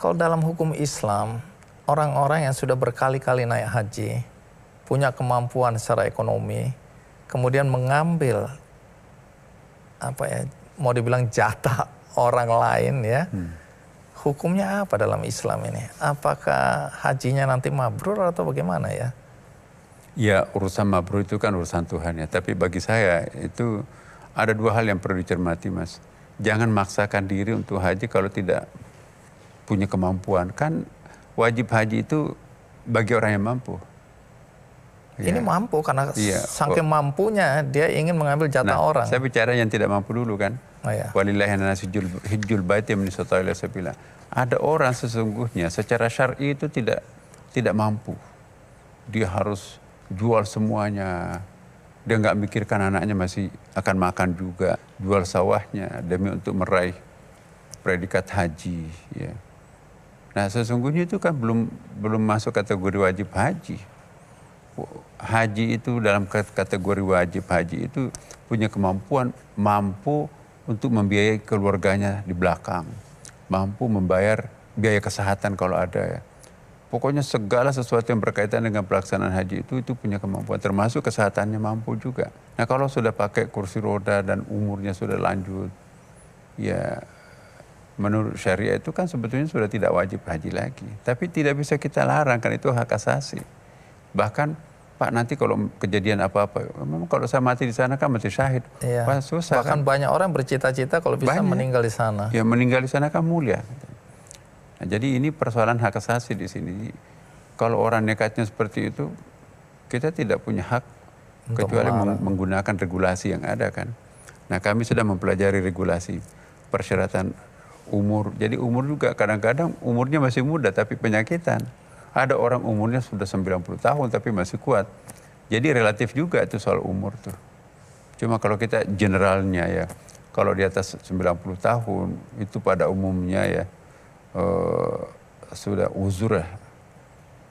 Speaker 1: Kalau dalam hukum Islam, orang-orang yang sudah berkali-kali naik haji, punya kemampuan secara ekonomi, kemudian mengambil mau dibilang jatah orang lain ya, hukumnya apa dalam Islam ini? Apakah hajinya nanti mabrur atau bagaimana ya?
Speaker 2: Ya, urusan mabrur itu kan urusan Tuhan ya. Tapi bagi saya itu ada dua hal yang perlu dicermati, Mas. Jangan maksakan diri untuk haji kalau tidak punya kemampuan. Kan wajib haji itu bagi orang yang mampu.
Speaker 1: Ini mampu karena saking mampunya dia ingin mengambil jatah orang.
Speaker 2: Saya bicara yang tidak mampu dulu kan. Walillahi nasi hijjul baiti min istata'a ilaihi sabila. Ada orang sesungguhnya secara syar'i itu tidak mampu. Dia harus jual semuanya. Dia nggak mikirkan anaknya masih akan makan juga. Jual sawahnya demi untuk meraih predikat haji. Ya. Nah sesungguhnya itu kan belum masuk kategori wajib haji. Haji itu dalam kategori wajib haji itu punya kemampuan, mampu untuk membiayai keluarganya di belakang, mampu membayar biaya kesehatan kalau ada ya. Pokoknya segala sesuatu yang berkaitan dengan pelaksanaan haji itu punya kemampuan, termasuk kesehatannya mampu juga. Nah kalau sudah pakai kursi roda dan umurnya sudah lanjut, ya menurut syariah itu kan sebetulnya sudah tidak wajib haji lagi. Tapi tidak bisa kita larang, kan itu hak asasi. Bahkan Pak nanti kalau kejadian apa-apa, memang kalau saya mati di sana kan mati syahid.
Speaker 1: Iya.
Speaker 2: Wah, susah.
Speaker 1: Bahkan banyak orang bercita-cita kalau bisa meninggal di sana.
Speaker 2: Ya meninggal di sana kan mulia. Nah, jadi ini persoalan hak asasi di sini. Kalau orang nekatnya seperti itu, kita tidak punya hak untuk kecuali menggunakan regulasi yang ada kan. Nah kami sudah mempelajari regulasi persyaratan umur. Jadi umur juga kadang-kadang umurnya masih muda tapi penyakitan. Ada orang umurnya sudah 90 tahun tapi masih kuat. Jadi relatif juga itu soal umur tuh. Cuma kalau kita generalnya ya, kalau di atas 90 tahun itu pada umumnya ya sudah uzur lah.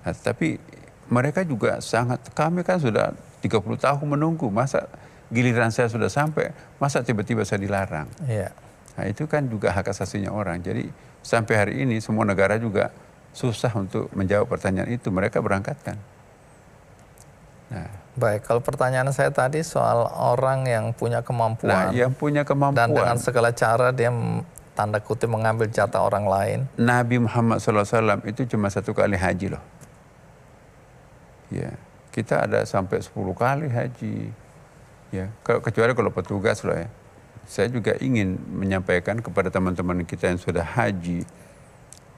Speaker 2: Nah, tapi mereka juga sangat, kami kan sudah 30 tahun menunggu, masa giliran saya sudah sampai, masa tiba-tiba saya dilarang.
Speaker 1: Iya.
Speaker 2: Nah itu kan juga hak asasinya orang. Jadi sampai hari ini semua negara juga susah untuk menjawab pertanyaan itu, mereka berangkatkan. Nah.
Speaker 1: Baik, kalau pertanyaan saya tadi soal orang yang punya kemampuan.
Speaker 2: Nah, yang punya kemampuan.
Speaker 1: Dan dengan segala cara dia tanda kutip mengambil jatah orang lain.
Speaker 2: Nabi Muhammad SAW itu cuma 1 kali haji loh. Ya, kita ada sampai 10 kali haji. Ya, kecuali kalau petugas loh ya. Saya juga ingin menyampaikan kepada teman-teman kita yang sudah haji,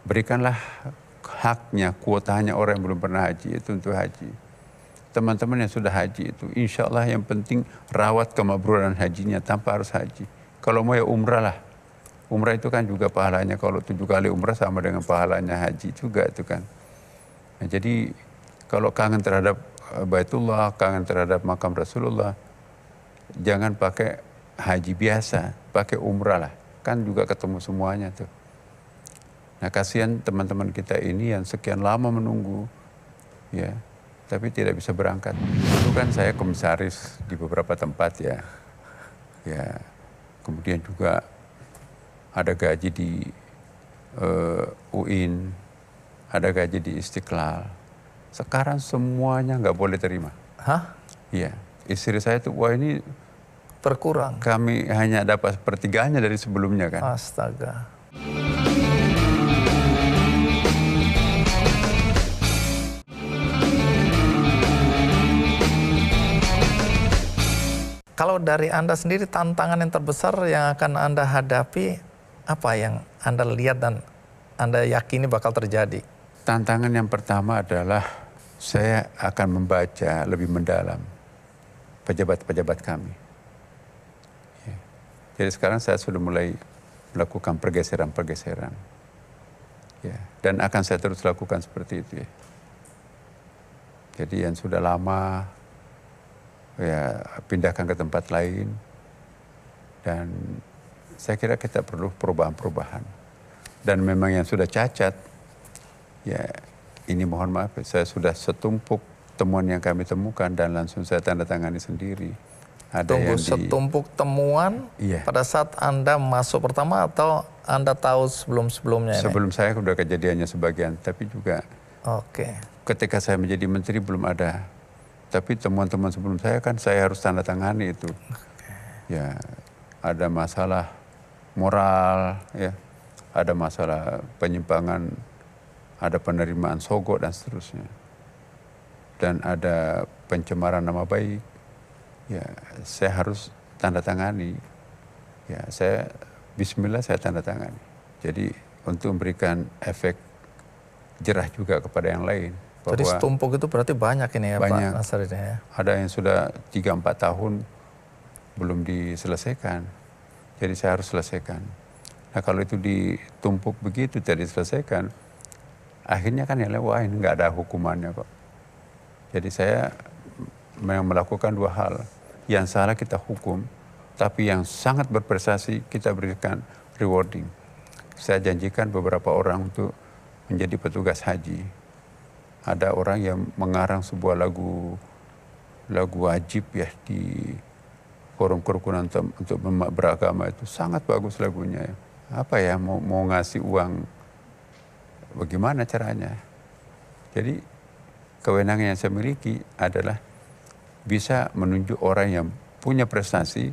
Speaker 2: berikanlah haknya, kuotanya orang yang belum pernah haji itu untuk haji. Teman-teman yang sudah haji itu, insya Allah yang penting rawat kemabruran hajinya tanpa harus haji. Kalau mau ya umrah lah. Umrah itu kan juga pahalanya, kalau 7 kali umrah sama dengan pahalanya haji juga itu kan. Nah, jadi kalau kangen terhadap Baitullah, kangen terhadap makam Rasulullah, jangan pakai haji biasa, pakai umrah lah. Kan juga ketemu semuanya tuh. Nah kasihan teman-teman kita ini yang sekian lama menunggu, ya, tapi tidak bisa berangkat. Dulu kan saya komisaris di beberapa tempat ya, kemudian juga ada gaji di UIN, ada gaji di Istiqlal. Sekarang semuanya nggak boleh terima.
Speaker 1: Hah?
Speaker 2: Iya, istri saya tuh, wah ini
Speaker 1: berkurang.
Speaker 2: Kami hanya dapat sepertiganya dari sebelumnya kan.
Speaker 1: Astaga. Kalau dari Anda sendiri, tantangan yang terbesar yang akan Anda hadapi, apa yang Anda lihat dan Anda yakini bakal terjadi?
Speaker 2: Tantangan yang pertama adalah saya akan membaca lebih mendalam pejabat-pejabat kami. Ya. Jadi sekarang saya sudah mulai melakukan pergeseran-pergeseran. Ya. Dan akan saya terus lakukan seperti itu. Ya. Jadi yang sudah lama, ya pindahkan ke tempat lain, dan saya kira kita perlu perubahan-perubahan. Dan memang yang sudah cacat, ya ini mohon maaf, saya sudah setumpuk temuan yang kami temukan dan langsung saya tanda tangani sendiri. Ada
Speaker 1: Tunggu,
Speaker 2: yang
Speaker 1: setumpuk temuan
Speaker 2: Iya.
Speaker 1: pada saat Anda masuk pertama atau Anda tahu sebelum-sebelumnya ini?
Speaker 2: Sebelum saya sudah kejadiannya sebagian, tapi juga
Speaker 1: Oke.
Speaker 2: ketika saya menjadi menteri belum ada. Tapi temuan-temuan sebelum saya kan saya harus tanda tangani itu. Ya, ada masalah moral, ya, ada masalah penyimpangan, ada penerimaan sogok dan seterusnya, dan ada pencemaran nama baik. Ya, saya harus tanda tangani. Ya, Bismillah saya tanda tangani. Jadi untuk memberikan efek jerah juga kepada yang lain.
Speaker 1: Jadi setumpuk itu berarti banyak ini ya
Speaker 2: banyak.
Speaker 1: Pak Nasar ini ya?
Speaker 2: Ada yang sudah 3-4 tahun belum diselesaikan. Jadi saya harus selesaikan. Nah kalau itu ditumpuk begitu tidak diselesaikan, akhirnya kan yang wah ini nggak ada hukumannya kok. Jadi saya memang melakukan dua hal. Yang salah kita hukum, tapi yang sangat berprestasi kita berikan rewarding. Saya janjikan beberapa orang untuk menjadi petugas haji. Ada orang yang mengarang sebuah lagu wajib ya di forum kerukunan untuk beragama, itu sangat bagus lagunya. Apa ya, mau ngasih uang, bagaimana caranya? Jadi kewenangan yang saya miliki adalah bisa menunjuk orang yang punya prestasi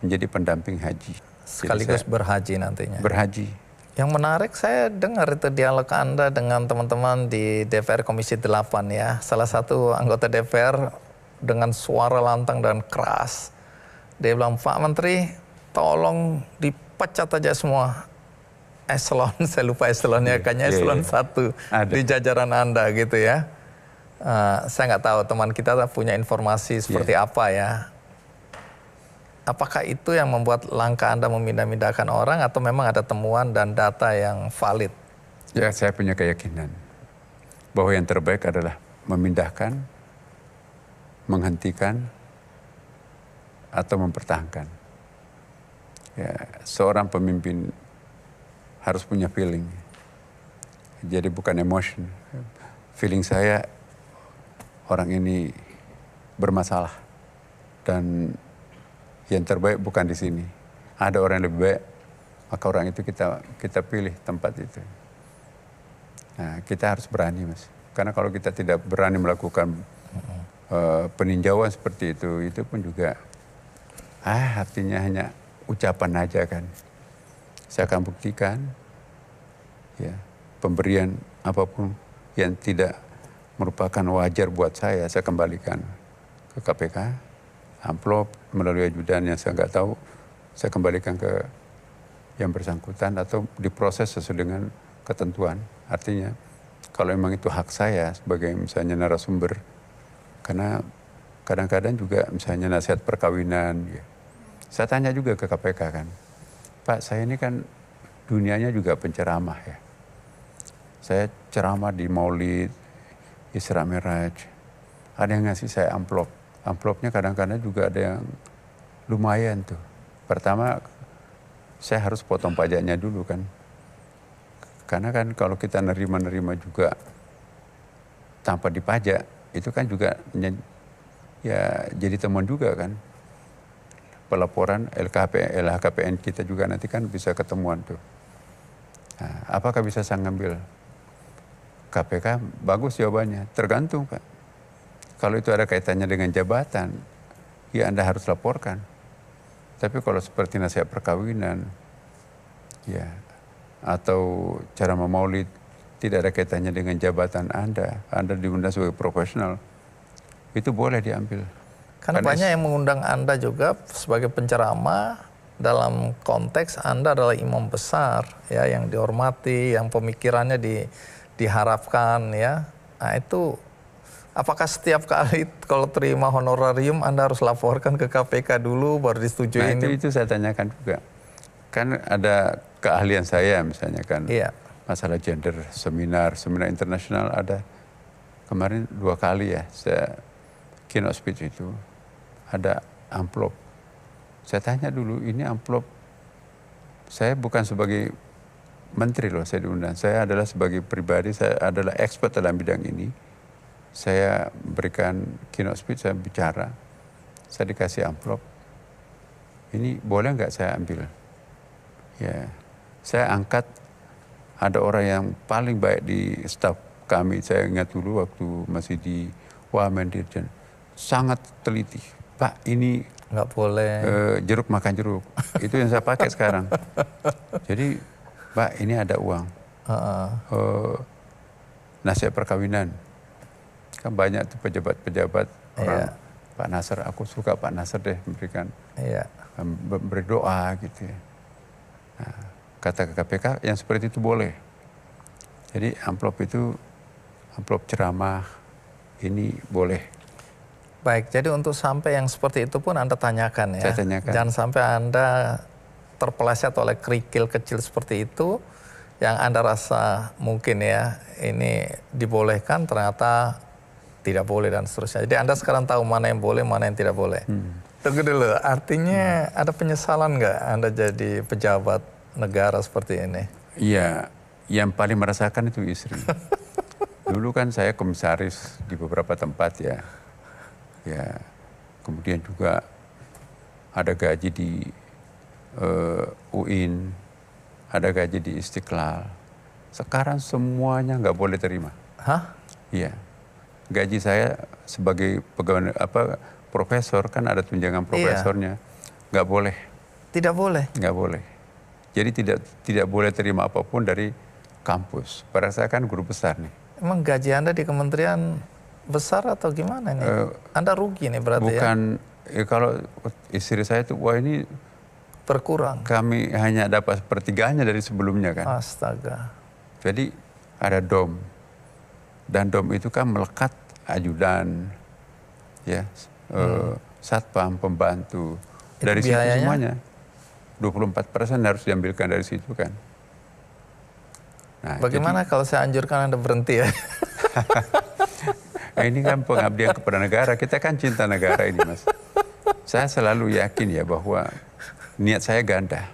Speaker 2: menjadi pendamping haji.
Speaker 1: Sekaligus berhaji nantinya.
Speaker 2: Berhaji.
Speaker 1: Yang menarik, saya dengar itu dialog Anda dengan teman-teman di DPR Komisi 8 ya. Salah satu anggota DPR dengan suara lantang dan keras. Dia bilang, Pak Menteri, tolong dipecat aja semua eselon. Saya lupa eselonnya, kayaknya eselon 1 di jajaran Anda gitu ya. Saya nggak tahu teman kita punya informasi seperti apa ya. Apakah itu yang membuat langkah Anda memindah-mindahkan orang atau memang ada temuan dan data yang valid?
Speaker 2: Ya, saya punya keyakinan bahwa yang terbaik adalah memindahkan, menghentikan, atau mempertahankan. Ya, seorang pemimpin harus punya feeling. Jadi bukan emotion. Feeling saya, orang ini bermasalah dan yang terbaik bukan di sini. Ada orang yang lebih baik, maka orang itu kita pilih tempat itu. Nah, kita harus berani, Mas. Karena kalau kita tidak berani melakukan peninjauan seperti itu pun juga artinya hanya ucapan aja kan. Saya akan buktikan ya, pemberian apapun yang tidak merupakan wajar buat saya kembalikan ke KPK. Amplop melalui ajudan yang saya nggak tahu, saya kembalikan ke yang bersangkutan atau diproses sesuai dengan ketentuan. Artinya kalau memang itu hak saya sebagai misalnya narasumber, karena kadang-kadang juga misalnya nasihat perkawinan, ya. Saya tanya juga ke KPK kan, Pak saya ini kan dunianya juga penceramah ya. Saya ceramah di Maulid, Isra Miraj, ada yang ngasih saya amplop. Amplopnya kadang-kadang juga ada yang lumayan tuh. Pertama, saya harus potong pajaknya dulu kan. Karena kan kalau kita nerima-nerima juga tanpa dipajak, itu kan juga ya jadi temuan juga kan. Pelaporan LHKPN kita juga nanti kan bisa ketemuan tuh. Nah, apakah bisa saya ngambil? KPK bagus jawabannya, tergantung Pak. Kalau itu ada kaitannya dengan jabatan, ya Anda harus laporkan. Tapi kalau seperti nasihat perkawinan, ya, atau cara memaulid tidak ada kaitannya dengan jabatan Anda diundang sebagai profesional, itu boleh diambil.
Speaker 1: Karena banyak yang mengundang Anda juga sebagai penceramah dalam konteks Anda adalah imam besar, ya, yang dihormati, yang pemikirannya diharapkan, ya. Nah itu, apakah setiap kali kalau terima honorarium Anda harus laporkan ke KPK dulu baru disetujui?
Speaker 2: Nah itu saya tanyakan juga. Kan ada keahlian saya misalnya kan,
Speaker 1: Iya.
Speaker 2: masalah gender, seminar internasional ada. Kemarin 2 kali ya saya keynote speech itu, ada amplop. Saya tanya dulu, ini amplop, saya bukan sebagai menteri loh saya diundang. Saya adalah sebagai pribadi, saya adalah expert dalam bidang ini. Saya berikan keynote speech, saya bicara, saya dikasih amplop. Ini boleh nggak saya ambil? Ya, saya angkat, ada orang yang paling baik di staf kami. Saya ingat dulu waktu masih di Wamen Dirjen, sangat teliti. Pak, ini
Speaker 1: Nggak boleh.
Speaker 2: Jeruk makan jeruk. Itu yang saya pakai sekarang. Jadi, Pak, ini ada uang. Nasihat perkawinan. Kan banyak tuh pejabat-pejabat orang. Pak Nasr, aku suka Pak Nasr deh memberikan. Berdoa gitu ya. Nah, kata ke KPK yang seperti itu boleh. Jadi amplop itu, amplop ceramah ini boleh.
Speaker 1: Baik, jadi untuk sampai yang seperti itu pun Anda tanyakan ya.
Speaker 2: Saya tanyakan.
Speaker 1: Jangan sampai Anda terpeleset oleh kerikil kecil seperti itu yang Anda rasa mungkin ya ini dibolehkan ternyata tidak boleh dan seterusnya. Jadi Anda sekarang tahu mana yang boleh, mana yang tidak boleh. Tunggu dulu, artinya ada penyesalan nggak Anda jadi pejabat negara seperti ini?
Speaker 2: Iya, yang paling merasakan itu istri. Dulu kan saya komisaris di beberapa tempat ya. Ya, kemudian juga ada gaji di UIN, ada gaji di Istiqlal. Sekarang semuanya nggak boleh terima.
Speaker 1: Hah?
Speaker 2: Iya, gaji saya sebagai pegawai profesor kan ada tunjangan profesornya, nggak boleh.
Speaker 1: Tidak boleh.
Speaker 2: Nggak boleh. Jadi tidak boleh terima apapun dari kampus. Padahal saya kan guru besar nih.
Speaker 1: Emang gaji Anda di kementerian besar atau gimana nih? Anda rugi nih berarti
Speaker 2: bukan, ya. Kalau istri saya itu, wah ini
Speaker 1: berkurang.
Speaker 2: Kami hanya dapat sepertiganya dari sebelumnya kan.
Speaker 1: Astaga.
Speaker 2: Jadi ada dom. Dan dom itu kan melekat ajudan, ya, satpam, pembantu.
Speaker 1: Itu
Speaker 2: dari
Speaker 1: biayanya?
Speaker 2: situ semuanya. 24% harus diambilkan dari situ kan. Nah,
Speaker 1: bagaimana kalau saya anjurkan Anda berhenti ya?
Speaker 2: Ini kan pengabdian kepada negara, kita kan cinta negara ini Mas. Saya selalu yakin ya bahwa niat saya ganda.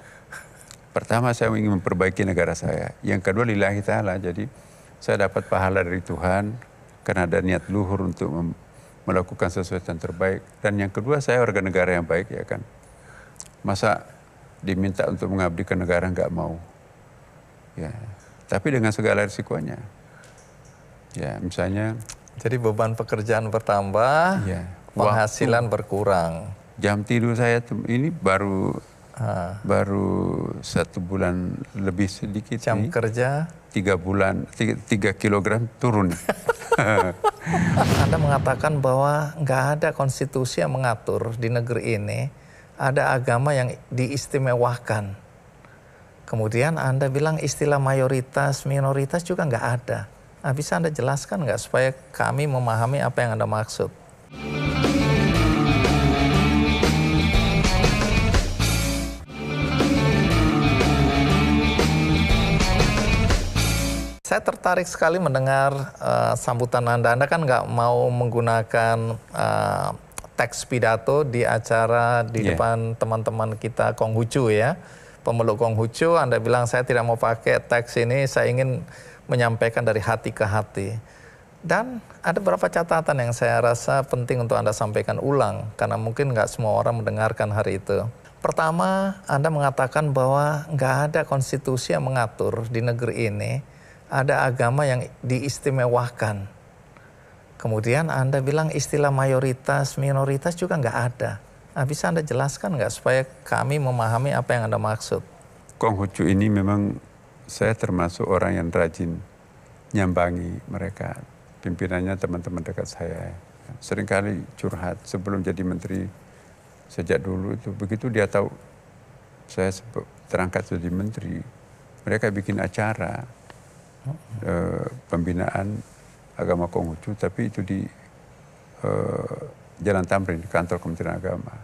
Speaker 2: Pertama saya ingin memperbaiki negara saya. Yang kedua lillahi ta'ala, jadi saya dapat pahala dari Tuhan karena ada niat luhur untuk melakukan sesuatu yang terbaik. Dan yang kedua saya warga negara yang baik ya kan. Masa diminta untuk mengabdikan negara nggak mau. Ya, tapi dengan segala risikonya. Ya, misalnya
Speaker 1: jadi beban pekerjaan bertambah,
Speaker 2: ya,
Speaker 1: penghasilan berkurang.
Speaker 2: Jam tidur saya ini baru 1 bulan lebih sedikit.
Speaker 1: Jam kerja
Speaker 2: 3 bulan, 3 kilogram turun.
Speaker 1: Anda mengatakan bahwa nggak ada konstitusi yang mengatur di negeri ini ada agama yang diistimewakan. Kemudian Anda bilang istilah mayoritas, minoritas juga nggak ada. Nah, bisa Anda jelaskan nggak supaya kami memahami apa yang Anda maksud? Saya tertarik sekali mendengar sambutan Anda. Anda kan nggak mau menggunakan teks pidato di acara di depan teman-teman kita Konghucu ya. Pemeluk Konghucu, Anda bilang saya tidak mau pakai teks ini, saya ingin menyampaikan dari hati ke hati. Dan ada beberapa catatan yang saya rasa penting untuk Anda sampaikan ulang, karena mungkin nggak semua orang mendengarkan hari itu. Pertama, Anda mengatakan bahwa nggak ada konstitusi yang mengatur di negeri ini ada agama yang diistimewakan. Kemudian Anda bilang istilah mayoritas, minoritas juga nggak ada. Bisa Anda jelaskan nggak supaya kami memahami apa yang Anda maksud?
Speaker 2: Konghucu ini memang saya termasuk orang yang rajin nyambangi mereka. Pimpinannya teman-teman dekat saya. Seringkali curhat sebelum jadi menteri sejak dulu itu. Begitu dia tahu saya terangkat jadi menteri, mereka bikin acara pembinaan agama Konghucu, tapi itu di Jalan Tamrin, di kantor Kementerian Agama.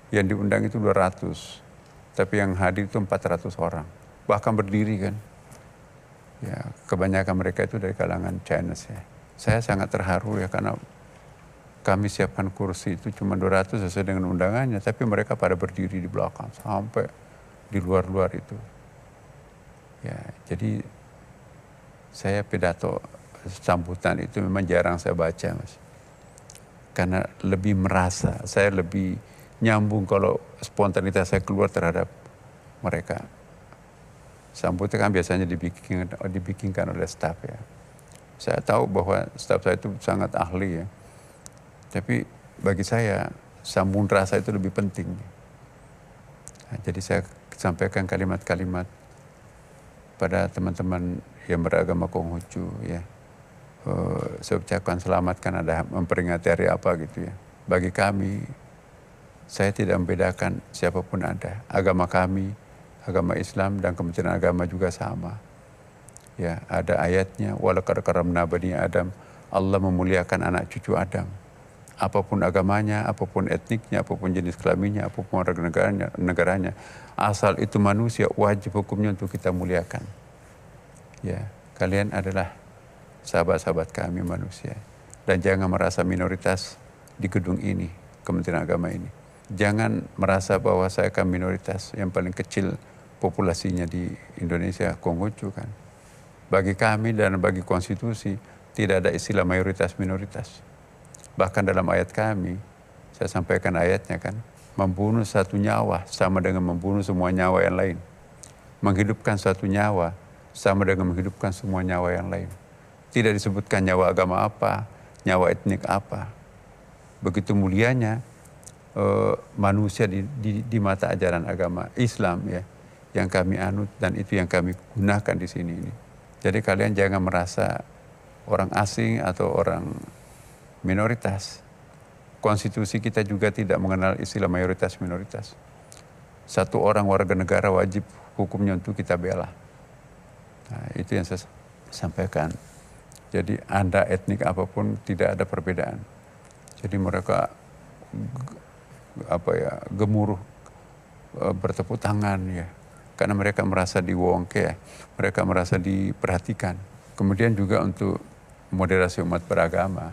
Speaker 2: Yang diundang itu 200, tapi yang hadir itu 400 orang. Bahkan berdiri kan. Ya, kebanyakan mereka itu dari kalangan Chinese ya. Saya sangat terharu ya karena kami siapkan kursi itu cuma 200 sesuai dengan undangannya, tapi mereka pada berdiri di belakang sampai di luar-luar itu. Ya, jadi saya pidato sambutan itu memang jarang saya baca, Mas. Karena lebih merasa, saya lebih nyambung kalau spontanitas saya keluar terhadap mereka. Sambutan kan biasanya dibikinkan oleh staf ya. Saya tahu bahwa staf saya itu sangat ahli ya. Tapi bagi saya sambung rasa itu lebih penting. Nah, jadi saya sampaikan kalimat-kalimat pada teman-teman yang beragama Konghucu ya. Saya ucapkan selamat kan ada memperingati hari apa gitu ya. Bagi kami, saya tidak membedakan siapapun ada. Agama kami, agama Islam dan Kementerian Agama juga sama. Ya, ada ayatnya, walaqad karamna bani Adam, Allah memuliakan anak cucu Adam. Apapun agamanya, apapun etniknya, apapun jenis kelaminnya, apapun warga negaranya, asal itu manusia, wajib hukumnya untuk kita muliakan. Ya, kalian adalah sahabat-sahabat kami manusia. Dan jangan merasa minoritas di gedung ini, Kementerian Agama ini. Jangan merasa bahwa saya akan minoritas yang paling kecil populasinya di Indonesia, Konghucu kan. Bagi kami dan bagi konstitusi tidak ada istilah mayoritas minoritas. Bahkan dalam ayat kami, saya sampaikan ayatnya kan, membunuh satu nyawa sama dengan membunuh semua nyawa yang lain. Menghidupkan satu nyawa sama dengan menghidupkan semua nyawa yang lain. Tidak disebutkan nyawa agama apa, nyawa etnik apa. Begitu mulianya manusia di mata ajaran agama Islam ya, yang kami anut dan itu yang kami gunakan di sini ini. Jadi kalian jangan merasa orang asing atau orang minoritas. Konstitusi kita juga tidak mengenal istilah mayoritas minoritas. Satu orang warga negara wajib hukumnya untuk kita bela. Nah, itu yang saya sampaikan. Jadi Anda etnik apapun tidak ada perbedaan. Jadi mereka gemuruh bertepuk tangan ya. Karena mereka merasa diwongke, mereka merasa diperhatikan. Kemudian juga untuk moderasi umat beragama.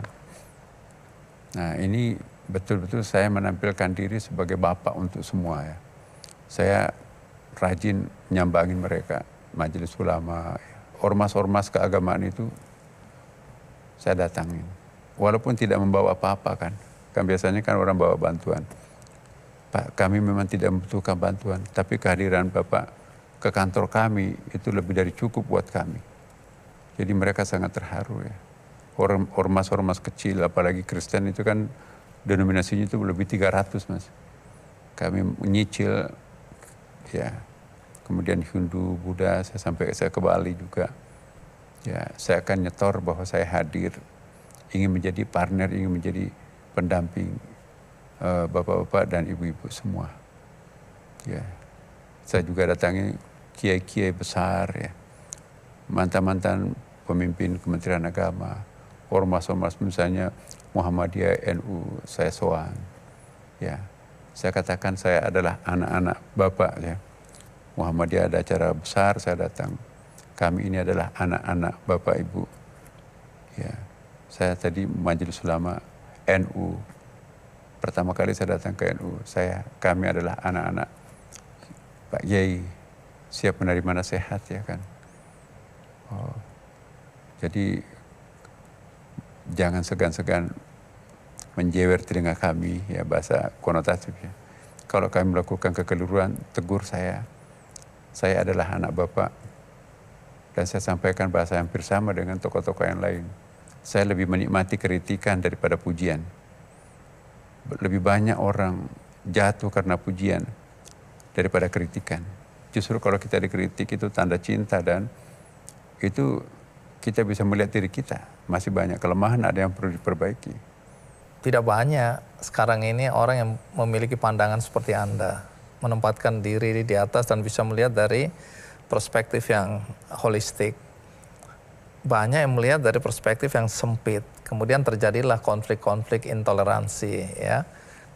Speaker 2: Nah, ini betul-betul saya menampilkan diri sebagai bapak untuk semua ya. Saya rajin nyambangin mereka, majelis ulama, ormas-ormas keagamaan itu saya datangin. Walaupun tidak membawa apa-apa kan. Kan biasanya kan orang bawa bantuan. Pak, kami memang tidak membutuhkan bantuan. Tapi kehadiran Bapak ke kantor kami itu lebih dari cukup buat kami. Jadi mereka sangat terharu ya. Ormas-ormas kecil, apalagi Kristen itu kan denominasinya itu lebih 300 Mas. Kami menyicil ya. Kemudian Hindu, Buddha, saya ke Bali juga. Ya, saya akan nyetor bahwa saya hadir, ingin menjadi partner, ingin menjadi pendamping bapak-bapak dan ibu-ibu semua. Ya, saya juga datangi kiai-kiai besar, ya, mantan-mantan pemimpin Kementerian Agama, ormas-ormas misalnya Muhammadiyah, NU, saya soan. Ya, saya katakan saya adalah anak-anak bapak. Ya, Muhammadiyah ada acara besar, saya datang. Kami ini adalah anak-anak Bapak Ibu. Ya, saya tadi majelis ulama NU. Pertama kali saya datang ke NU, kami adalah anak-anak Pak Yai, siap menerima nasihat ya kan. Oh, jadi jangan segan-segan menjewer telinga kami ya, bahasa konotatif ya. Kalau kami melakukan kekeliruan, tegur saya. Saya adalah anak Bapak. Dan saya sampaikan bahasa hampir sama dengan tokoh-tokoh yang lain. Saya lebih menikmati kritikan daripada pujian. Lebih banyak orang jatuh karena pujian daripada kritikan. Justru kalau kita dikritik itu tanda cinta, dan itu kita bisa melihat diri kita. Masih banyak kelemahan, ada yang perlu diperbaiki.
Speaker 1: Tidak banyak sekarang ini orang yang memiliki pandangan seperti Anda, menempatkan diri di atas dan bisa melihat dari perspektif yang holistik. Banyak yang melihat dari perspektif yang sempit. Kemudian terjadilah konflik-konflik intoleransi, ya.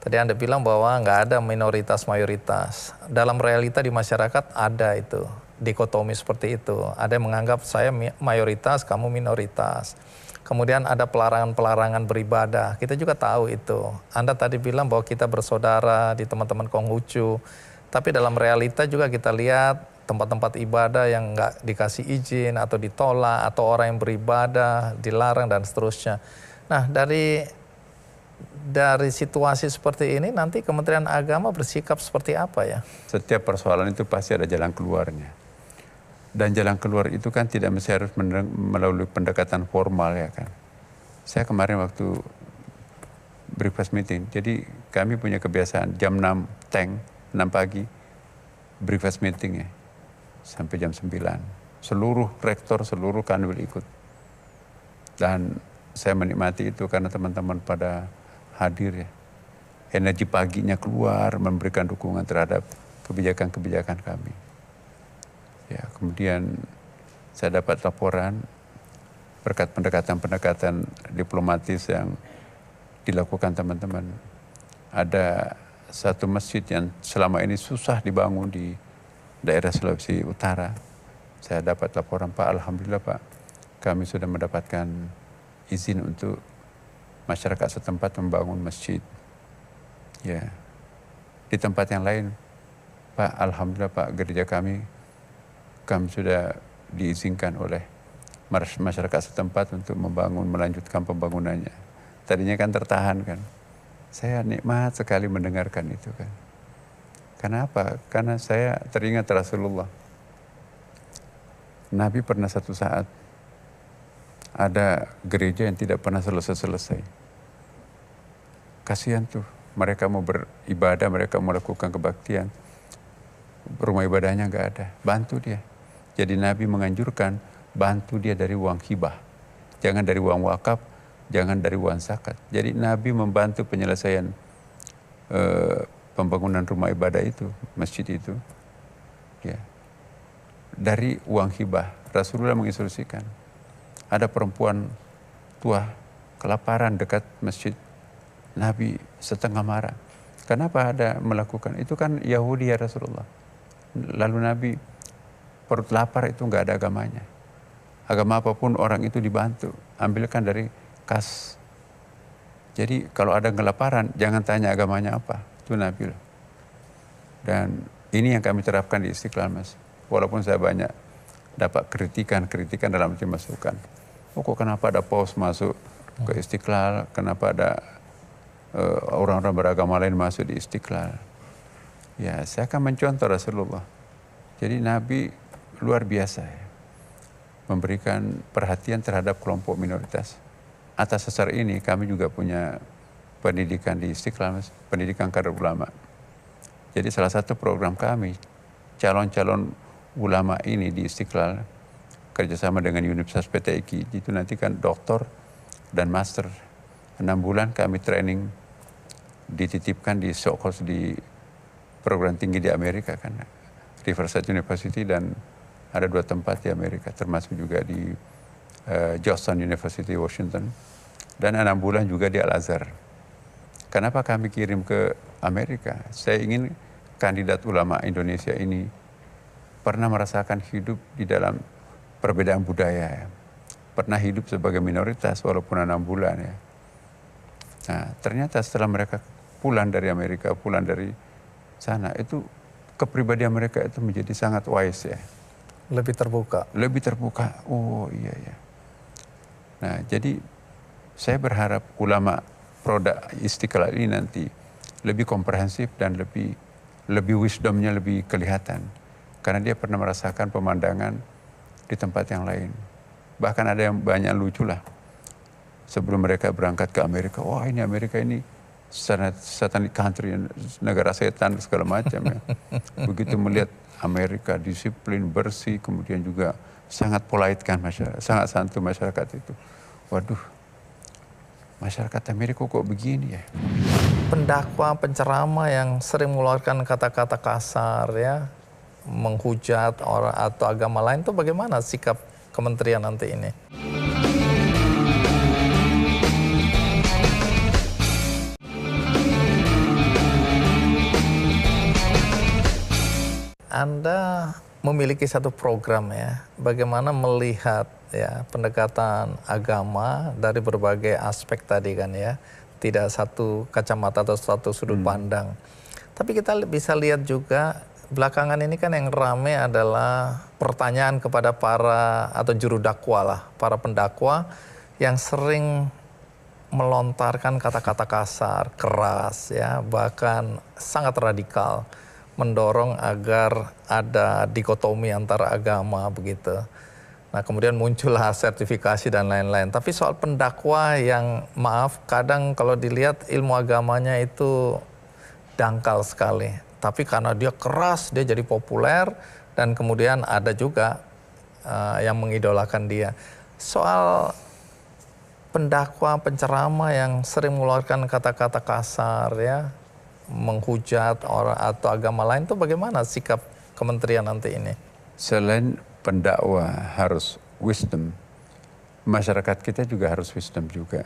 Speaker 1: Tadi Anda bilang bahwa nggak ada minoritas mayoritas. Dalam realita di masyarakat ada itu, dikotomi seperti itu. Ada yang menganggap saya mayoritas, kamu minoritas. Kemudian ada pelarangan-pelarangan beribadah. Kita juga tahu itu. Anda tadi bilang bahwa kita bersaudara di teman-teman Konghucu. Tapi dalam realita juga kita lihat tempat-tempat ibadah yang nggak dikasih izin atau ditolak, atau orang yang beribadah dilarang dan seterusnya. Nah, dari situasi seperti ini nanti Kementerian Agama bersikap seperti apa ya?
Speaker 2: Setiap persoalan itu pasti ada jalan keluarnya. Dan jalan keluar itu kan tidak mesti harus melalui pendekatan formal, ya kan. Saya kemarin waktu breakfast meeting, jadi kami punya kebiasaan jam 6 pagi breakfast meeting ya, sampai jam 9. Seluruh rektor, seluruh kanwil ikut. Dan saya menikmati itu karena teman-teman pada hadir ya. Energi paginya keluar memberikan dukungan terhadap kebijakan-kebijakan kami. Ya, kemudian saya dapat laporan berkat pendekatan-pendekatan diplomatis yang dilakukan teman-teman. Ada satu masjid yang selama ini susah dibangun di daerah Sulawesi Utara. Saya dapat laporan, Pak, alhamdulillah Pak, kami sudah mendapatkan izin untuk masyarakat setempat membangun masjid. Ya, di tempat yang lain, Pak, alhamdulillah Pak, gereja kami sudah diizinkan oleh masyarakat setempat untuk melanjutkan pembangunannya. Tadinya kan tertahan kan. Saya nikmat sekali mendengarkan itu kan. Kenapa? Karena saya teringat Rasulullah. Nabi pernah satu saat ada gereja yang tidak pernah selesai-selesai. Kasihan tuh, mereka mau beribadah, mereka mau melakukan kebaktian. Rumah ibadahnya nggak ada, bantu dia. Jadi Nabi menganjurkan bantu dia dari uang hibah. Jangan dari uang wakaf, jangan dari uang zakat. Jadi Nabi membantu penyelesaian pembangunan rumah ibadah itu, masjid itu. Ya. Dari uang hibah, Rasulullah menginstruksikan. Ada perempuan tua, kelaparan dekat masjid. Nabi setengah marah. Kenapa ada melakukan? Itu kan Yahudi ya Rasulullah. Lalu Nabi, perut lapar itu nggak ada agamanya. Agama apapun orang itu dibantu, ambilkan dari kas. Jadi kalau ada kelaparan, jangan tanya agamanya apa, itu Nabi loh. Dan ini yang kami terapkan di Istiqlal, Mas. Walaupun saya banyak dapat kritikan dalam arti masukan. Oh, kok kenapa ada pos masuk ke Istiqlal, kenapa ada orang-orang beragama lain masuk di Istiqlal. Ya, saya akan mencontoh Rasulullah. Jadi Nabi luar biasa ya, memberikan perhatian terhadap kelompok minoritas. Atas dasar ini kami juga punya pendidikan di Istiqlal, Mas, pendidikan kader ulama. Jadi salah satu program kami, calon-calon ulama ini di Istiqlal, kerjasama dengan Universitas PTIQ, itu nanti kan doktor dan master. 6 bulan kami training, dititipkan di Stockholm, di program tinggi di Amerika kan, Riverside University, dan ada 2 tempat di Amerika, termasuk juga di Georgetown University, Washington, dan 6 bulan juga di Al-Azhar. Kenapa kami kirim ke Amerika? Saya ingin kandidat ulama Indonesia ini pernah merasakan hidup di dalam perbedaan budaya, ya. Pernah hidup sebagai minoritas walaupun 6 bulan ya. Nah, ternyata setelah mereka pulang dari Amerika, pulang dari sana, itu kepribadian mereka itu menjadi sangat wise ya.
Speaker 1: Lebih terbuka.
Speaker 2: Lebih terbuka. Oh iya ya. Nah, jadi saya berharap ulama produk Istiqlal ini nanti lebih komprehensif dan lebih wisdomnya lebih kelihatan. Karena dia pernah merasakan pemandangan di tempat yang lain. Bahkan ada yang banyak lucu lah. Sebelum mereka berangkat ke Amerika, wah ini Amerika ini satanic country, negara setan segala macam ya. Begitu melihat Amerika disiplin, bersih, kemudian juga sangat polite kan masyarakat, sangat santun masyarakat itu. Waduh, masyarakat Amerika kok begini ya?
Speaker 1: Pendakwa, penceramah yang sering mengeluarkan kata-kata kasar ya, menghujat orang atau agama lain, itu bagaimana sikap kementerian nanti ini? Anda memiliki satu program ya, bagaimana melihat ya pendekatan agama dari berbagai aspek tadi kan ya, tidak satu kacamata atau satu sudut pandang. Tapi kita bisa lihat juga belakangan ini kan yang rame adalah pertanyaan kepada para atau juru dakwah lah, para pendakwa yang sering melontarkan kata-kata kasar, keras ya, bahkan sangat radikal, mendorong agar ada dikotomi antara agama begitu. Nah kemudian muncullah sertifikasi dan lain-lain. Tapi soal pendakwa yang maaf kadang kalau dilihat ilmu agamanya itu dangkal sekali. Tapi karena dia keras dia jadi populer dan kemudian ada juga yang mengidolakan dia. Soal pendakwa, penceramah yang sering mengeluarkan kata-kata kasar ya, menghujat orang atau agama lain, itu bagaimana sikap kementerian nanti ini?
Speaker 2: Selain pendakwa harus wisdom, masyarakat kita juga harus wisdom juga.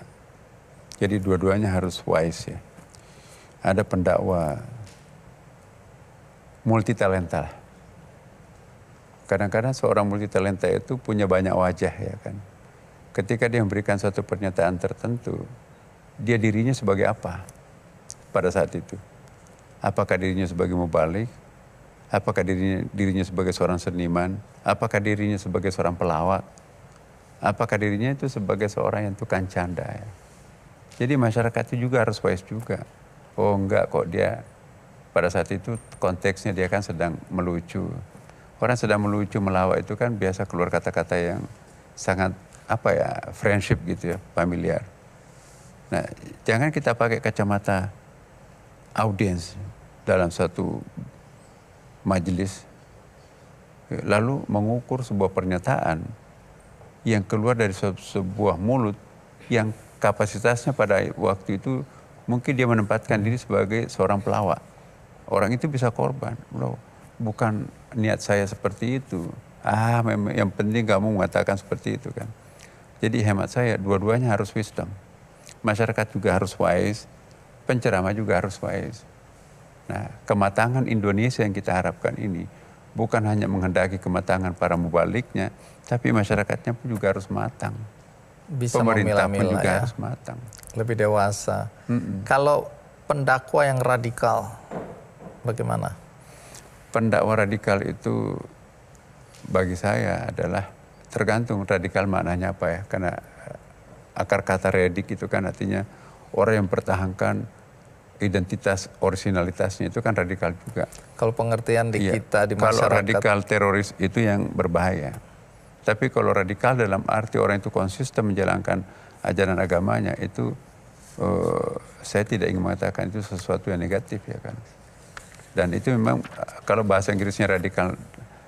Speaker 2: Jadi dua-duanya harus wise ya. Ada pendakwa multitalenta. Kadang-kadang seorang multitalenta itu punya banyak wajah ya kan. Ketika dia memberikan satu pernyataan tertentu, dia dirinya sebagai apa pada saat itu? Apakah dirinya sebagai mubalik? Apakah dirinya sebagai seorang seniman? Apakah dirinya sebagai seorang pelawak? Apakah dirinya itu sebagai seorang yang tukang canda ya? Jadi masyarakat itu juga harus wise juga. Oh enggak kok, dia pada saat itu konteksnya dia kan sedang melucu. Orang sedang melucu, melawak itu kan biasa keluar kata-kata yang sangat friendship gitu ya, familiar. Nah, jangan kita pakai kacamata audiens dalam satu majelis lalu mengukur sebuah pernyataan yang keluar dari sebuah mulut yang kapasitasnya pada waktu itu mungkin dia menempatkan diri sebagai seorang pelawak. Orang itu bisa korban. Bukan niat saya seperti itu. Yang penting kamu mengatakan seperti itu kan. Jadi hemat saya dua-duanya harus wisdom. Masyarakat juga harus wise, penceramah juga harus wise. Nah, kematangan Indonesia yang kita harapkan ini bukan hanya menghendaki kematangan para mubaliknya, tapi masyarakatnya pun juga harus matang.
Speaker 1: Bisa
Speaker 2: pemerintah pun juga
Speaker 1: ya,
Speaker 2: harus matang.
Speaker 1: Lebih dewasa. Kalau pendakwa yang radikal, bagaimana?
Speaker 2: Pendakwa radikal itu bagi saya adalah tergantung radikal maknanya apa ya. Karena akar kata redik itu kan artinya orang yang mempertahankan identitas originalitasnya, itu kan radikal juga.
Speaker 1: Kalau pengertian di kita di masyarakat.
Speaker 2: Kalau radikal teroris itu yang berbahaya. Tapi kalau radikal dalam arti orang itu konsisten menjalankan ajaran agamanya, itu saya tidak ingin mengatakan itu sesuatu yang negatif ya kan. Dan itu memang kalau bahasa Inggrisnya radikal,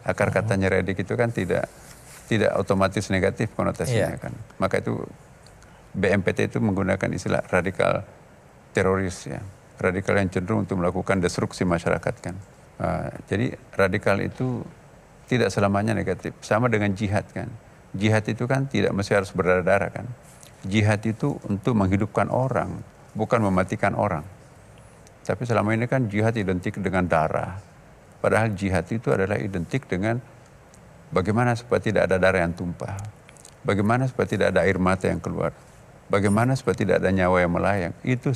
Speaker 2: akar katanya redik itu kan tidak otomatis negatif konotasinya kan. Maka itu BNPT itu menggunakan istilah radikal teroris ya. Radikal yang cenderung untuk melakukan destruksi masyarakat kan. Jadi radikal itu tidak selamanya negatif. Sama dengan jihad kan. Jihad itu kan tidak mesti harus berdarah-darah kan. Jihad itu untuk menghidupkan orang, bukan mematikan orang. Tapi selama ini kan jihad identik dengan darah. Padahal jihad itu adalah identik dengan bagaimana supaya tidak ada darah yang tumpah. Bagaimana supaya tidak ada air mata yang keluar. Bagaimana supaya tidak ada nyawa yang melayang. Itu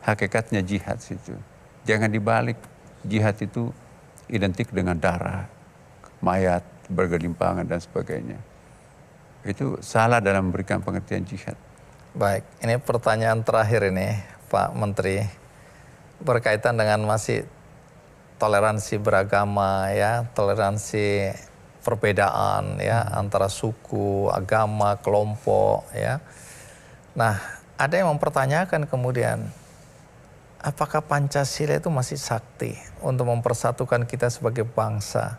Speaker 2: hakikatnya jihad situ. Jangan dibalik. Jihad itu identik dengan darah, mayat, bergelimpangan dan sebagainya. Itu salah dalam memberikan pengertian jihad.
Speaker 1: Baik, ini pertanyaan terakhir ini Pak Menteri. Berkaitan dengan masih toleransi beragama ya, toleransi perbedaan ya antara suku, agama, kelompok ya. Nah, ada yang mempertanyakan kemudian apakah Pancasila itu masih sakti untuk mempersatukan kita sebagai bangsa?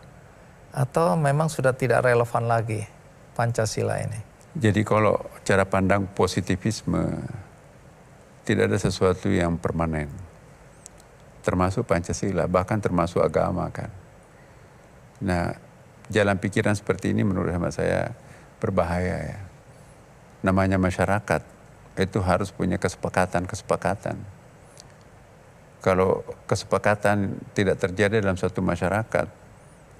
Speaker 1: Atau memang sudah tidak relevan lagi Pancasila ini?
Speaker 2: Jadi kalau cara pandang positivisme, tidak ada sesuatu yang permanen. Termasuk Pancasila, bahkan termasuk agama kan. Nah, jalan pikiran seperti ini menurut hemat saya berbahaya ya. Namanya masyarakat, itu harus punya kesepakatan. Kalau kesepakatan tidak terjadi dalam suatu masyarakat,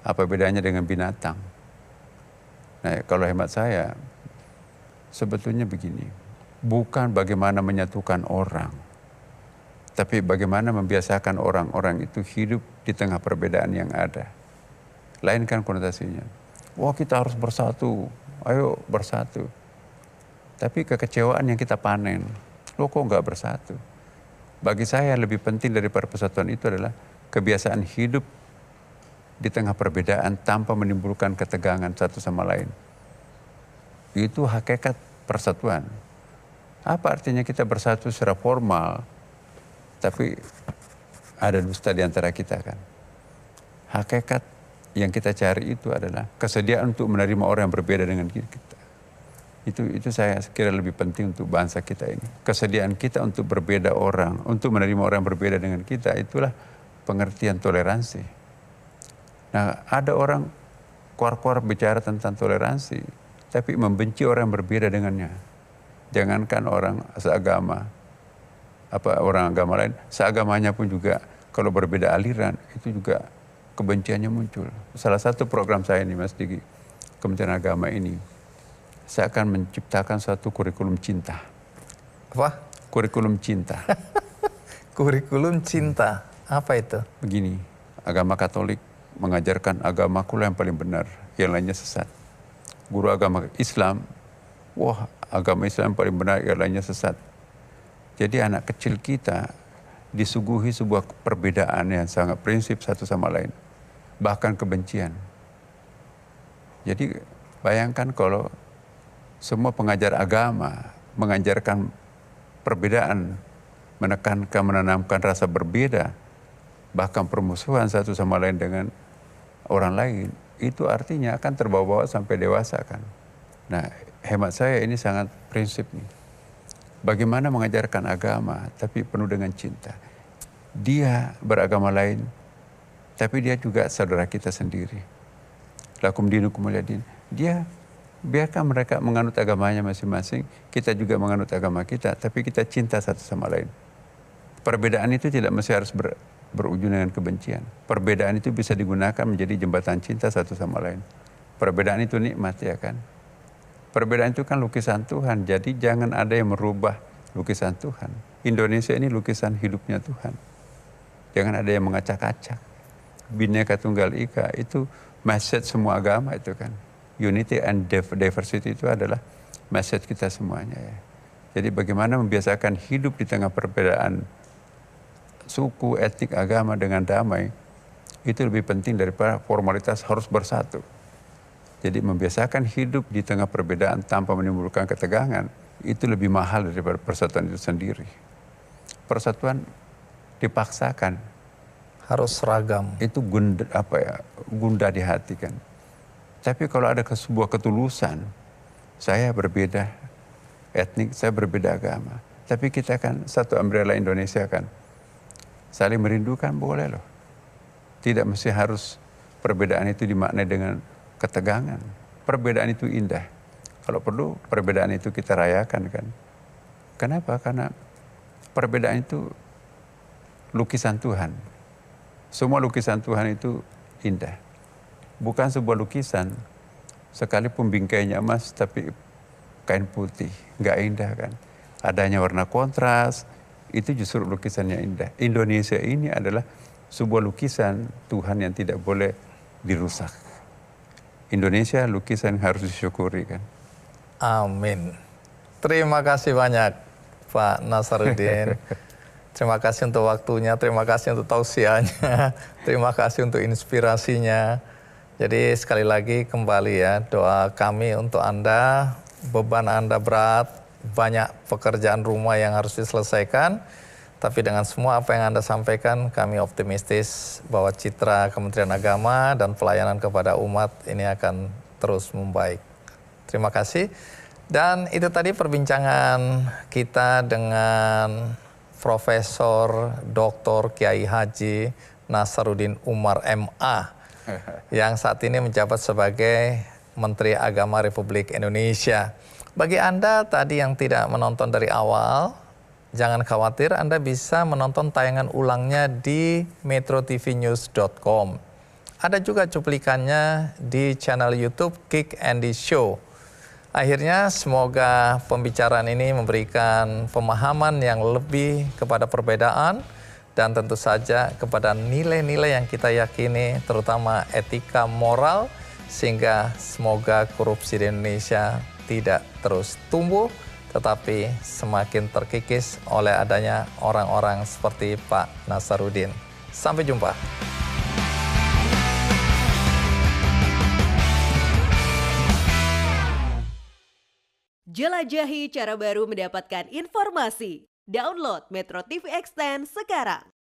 Speaker 2: apa bedanya dengan binatang? Nah, kalau hemat saya, sebetulnya begini, bukan bagaimana menyatukan orang, tapi bagaimana membiasakan orang-orang itu hidup di tengah perbedaan yang ada. Lain kan konotasinya. Wah, kita harus bersatu, ayo bersatu. Tapi kekecewaan yang kita panen, lo kok nggak bersatu? Bagi saya lebih penting daripada persatuan itu adalah kebiasaan hidup di tengah perbedaan tanpa menimbulkan ketegangan satu sama lain. Itu hakikat persatuan. Apa artinya kita bersatu secara formal, tapi ada dusta di antara kita kan? Hakikat yang kita cari itu adalah kesediaan untuk menerima orang yang berbeda dengan kita. Itu saya kira lebih penting untuk bangsa kita ini. Kesediaan kita untuk berbeda orang, untuk menerima orang yang berbeda dengan kita, itulah pengertian toleransi. Nah, ada orang keluar bicara tentang toleransi, tapi membenci orang yang berbeda dengannya. Jangankan orang seagama, orang agama lain, seagamanya pun juga kalau berbeda aliran, itu juga kebenciannya muncul. Salah satu program saya ini, Mas, di Kementerian Agama ini, saya akan menciptakan suatu kurikulum cinta.
Speaker 1: Apa?
Speaker 2: Kurikulum cinta.
Speaker 1: Kurikulum cinta, apa itu?
Speaker 2: Begini, agama Katolik mengajarkan agamaku yang paling benar, yang lainnya sesat. Guru agama Islam, wah agama Islam yang paling benar, yang lainnya sesat. Jadi anak kecil kita disuguhi sebuah perbedaan yang sangat prinsip satu sama lain. Bahkan kebencian. Jadi bayangkan kalau semua pengajar agama mengajarkan perbedaan, menekankan, menanamkan rasa berbeda, bahkan permusuhan satu sama lain dengan orang lain, itu artinya akan terbawa-bawa sampai dewasa kan. Nah, hemat saya ini sangat prinsip nih. Bagaimana mengajarkan agama tapi penuh dengan cinta. Dia beragama lain, tapi dia juga saudara kita sendiri. Lakum dinukum waliyadin. Dia biarkan mereka menganut agamanya masing-masing, kita juga menganut agama kita, tapi kita cinta satu sama lain. Perbedaan itu tidak mesti harus berujung dengan kebencian. Perbedaan itu bisa digunakan menjadi jembatan cinta satu sama lain. Perbedaan itu nikmat ya kan. Perbedaan itu kan lukisan Tuhan, jadi jangan ada yang merubah lukisan Tuhan. Indonesia ini lukisan hidupnya Tuhan. Jangan ada yang mengacak-acak. Bhinneka Tunggal Ika itu message semua agama itu kan. Unity and diversity itu adalah message kita semuanya ya. Jadi bagaimana membiasakan hidup di tengah perbedaan suku, etnik, agama dengan damai, itu lebih penting daripada formalitas harus bersatu. Jadi membiasakan hidup di tengah perbedaan tanpa menimbulkan ketegangan, itu lebih mahal daripada persatuan itu sendiri. Persatuan dipaksakan.
Speaker 1: Harus seragam.
Speaker 2: Itu gundah di hati kan. Tapi kalau ada sebuah ketulusan, saya berbeda etnik, saya berbeda agama. Tapi kita kan satu umbrella Indonesia kan. Saling merindukan boleh loh. Tidak mesti harus perbedaan itu dimaknai dengan ketegangan. Perbedaan itu indah. Kalau perlu perbedaan itu kita rayakan kan. Kenapa? Karena perbedaan itu lukisan Tuhan. Semua lukisan Tuhan itu indah. Bukan sebuah lukisan, sekalipun bingkainya emas tapi kain putih, nggak indah kan. Adanya warna kontras, itu justru lukisannya indah. Indonesia ini adalah sebuah lukisan Tuhan yang tidak boleh dirusak. Indonesia lukisan yang harus disyukuri kan.
Speaker 1: Amin. Terima kasih banyak Pak Nasaruddin. Terima kasih untuk waktunya, terima kasih untuk tausiahnya, terima kasih untuk inspirasinya. Jadi sekali lagi kembali ya, doa kami untuk Anda, beban Anda berat, banyak pekerjaan rumah yang harus diselesaikan. Tapi dengan semua apa yang Anda sampaikan, kami optimistis bahwa citra Kementerian Agama dan pelayanan kepada umat ini akan terus membaik. Terima kasih. Dan itu tadi perbincangan kita dengan Profesor Dr. Kiai Haji Nasaruddin Umar MA yang saat ini menjabat sebagai Menteri Agama Republik Indonesia. Bagi Anda tadi yang tidak menonton dari awal, jangan khawatir, Anda bisa menonton tayangan ulangnya di metrotvnews.com. Ada juga cuplikannya di channel YouTube Kick Andy Show. Akhirnya semoga pembicaraan ini memberikan pemahaman yang lebih kepada perbedaan dan tentu saja kepada nilai-nilai yang kita yakini, terutama etika moral, sehingga semoga korupsi di Indonesia tidak terus tumbuh, tetapi semakin terkikis oleh adanya orang-orang seperti Pak Nasaruddin. Sampai jumpa.
Speaker 3: Jelajahi cara baru mendapatkan informasi. Download Metro TV Extend sekarang.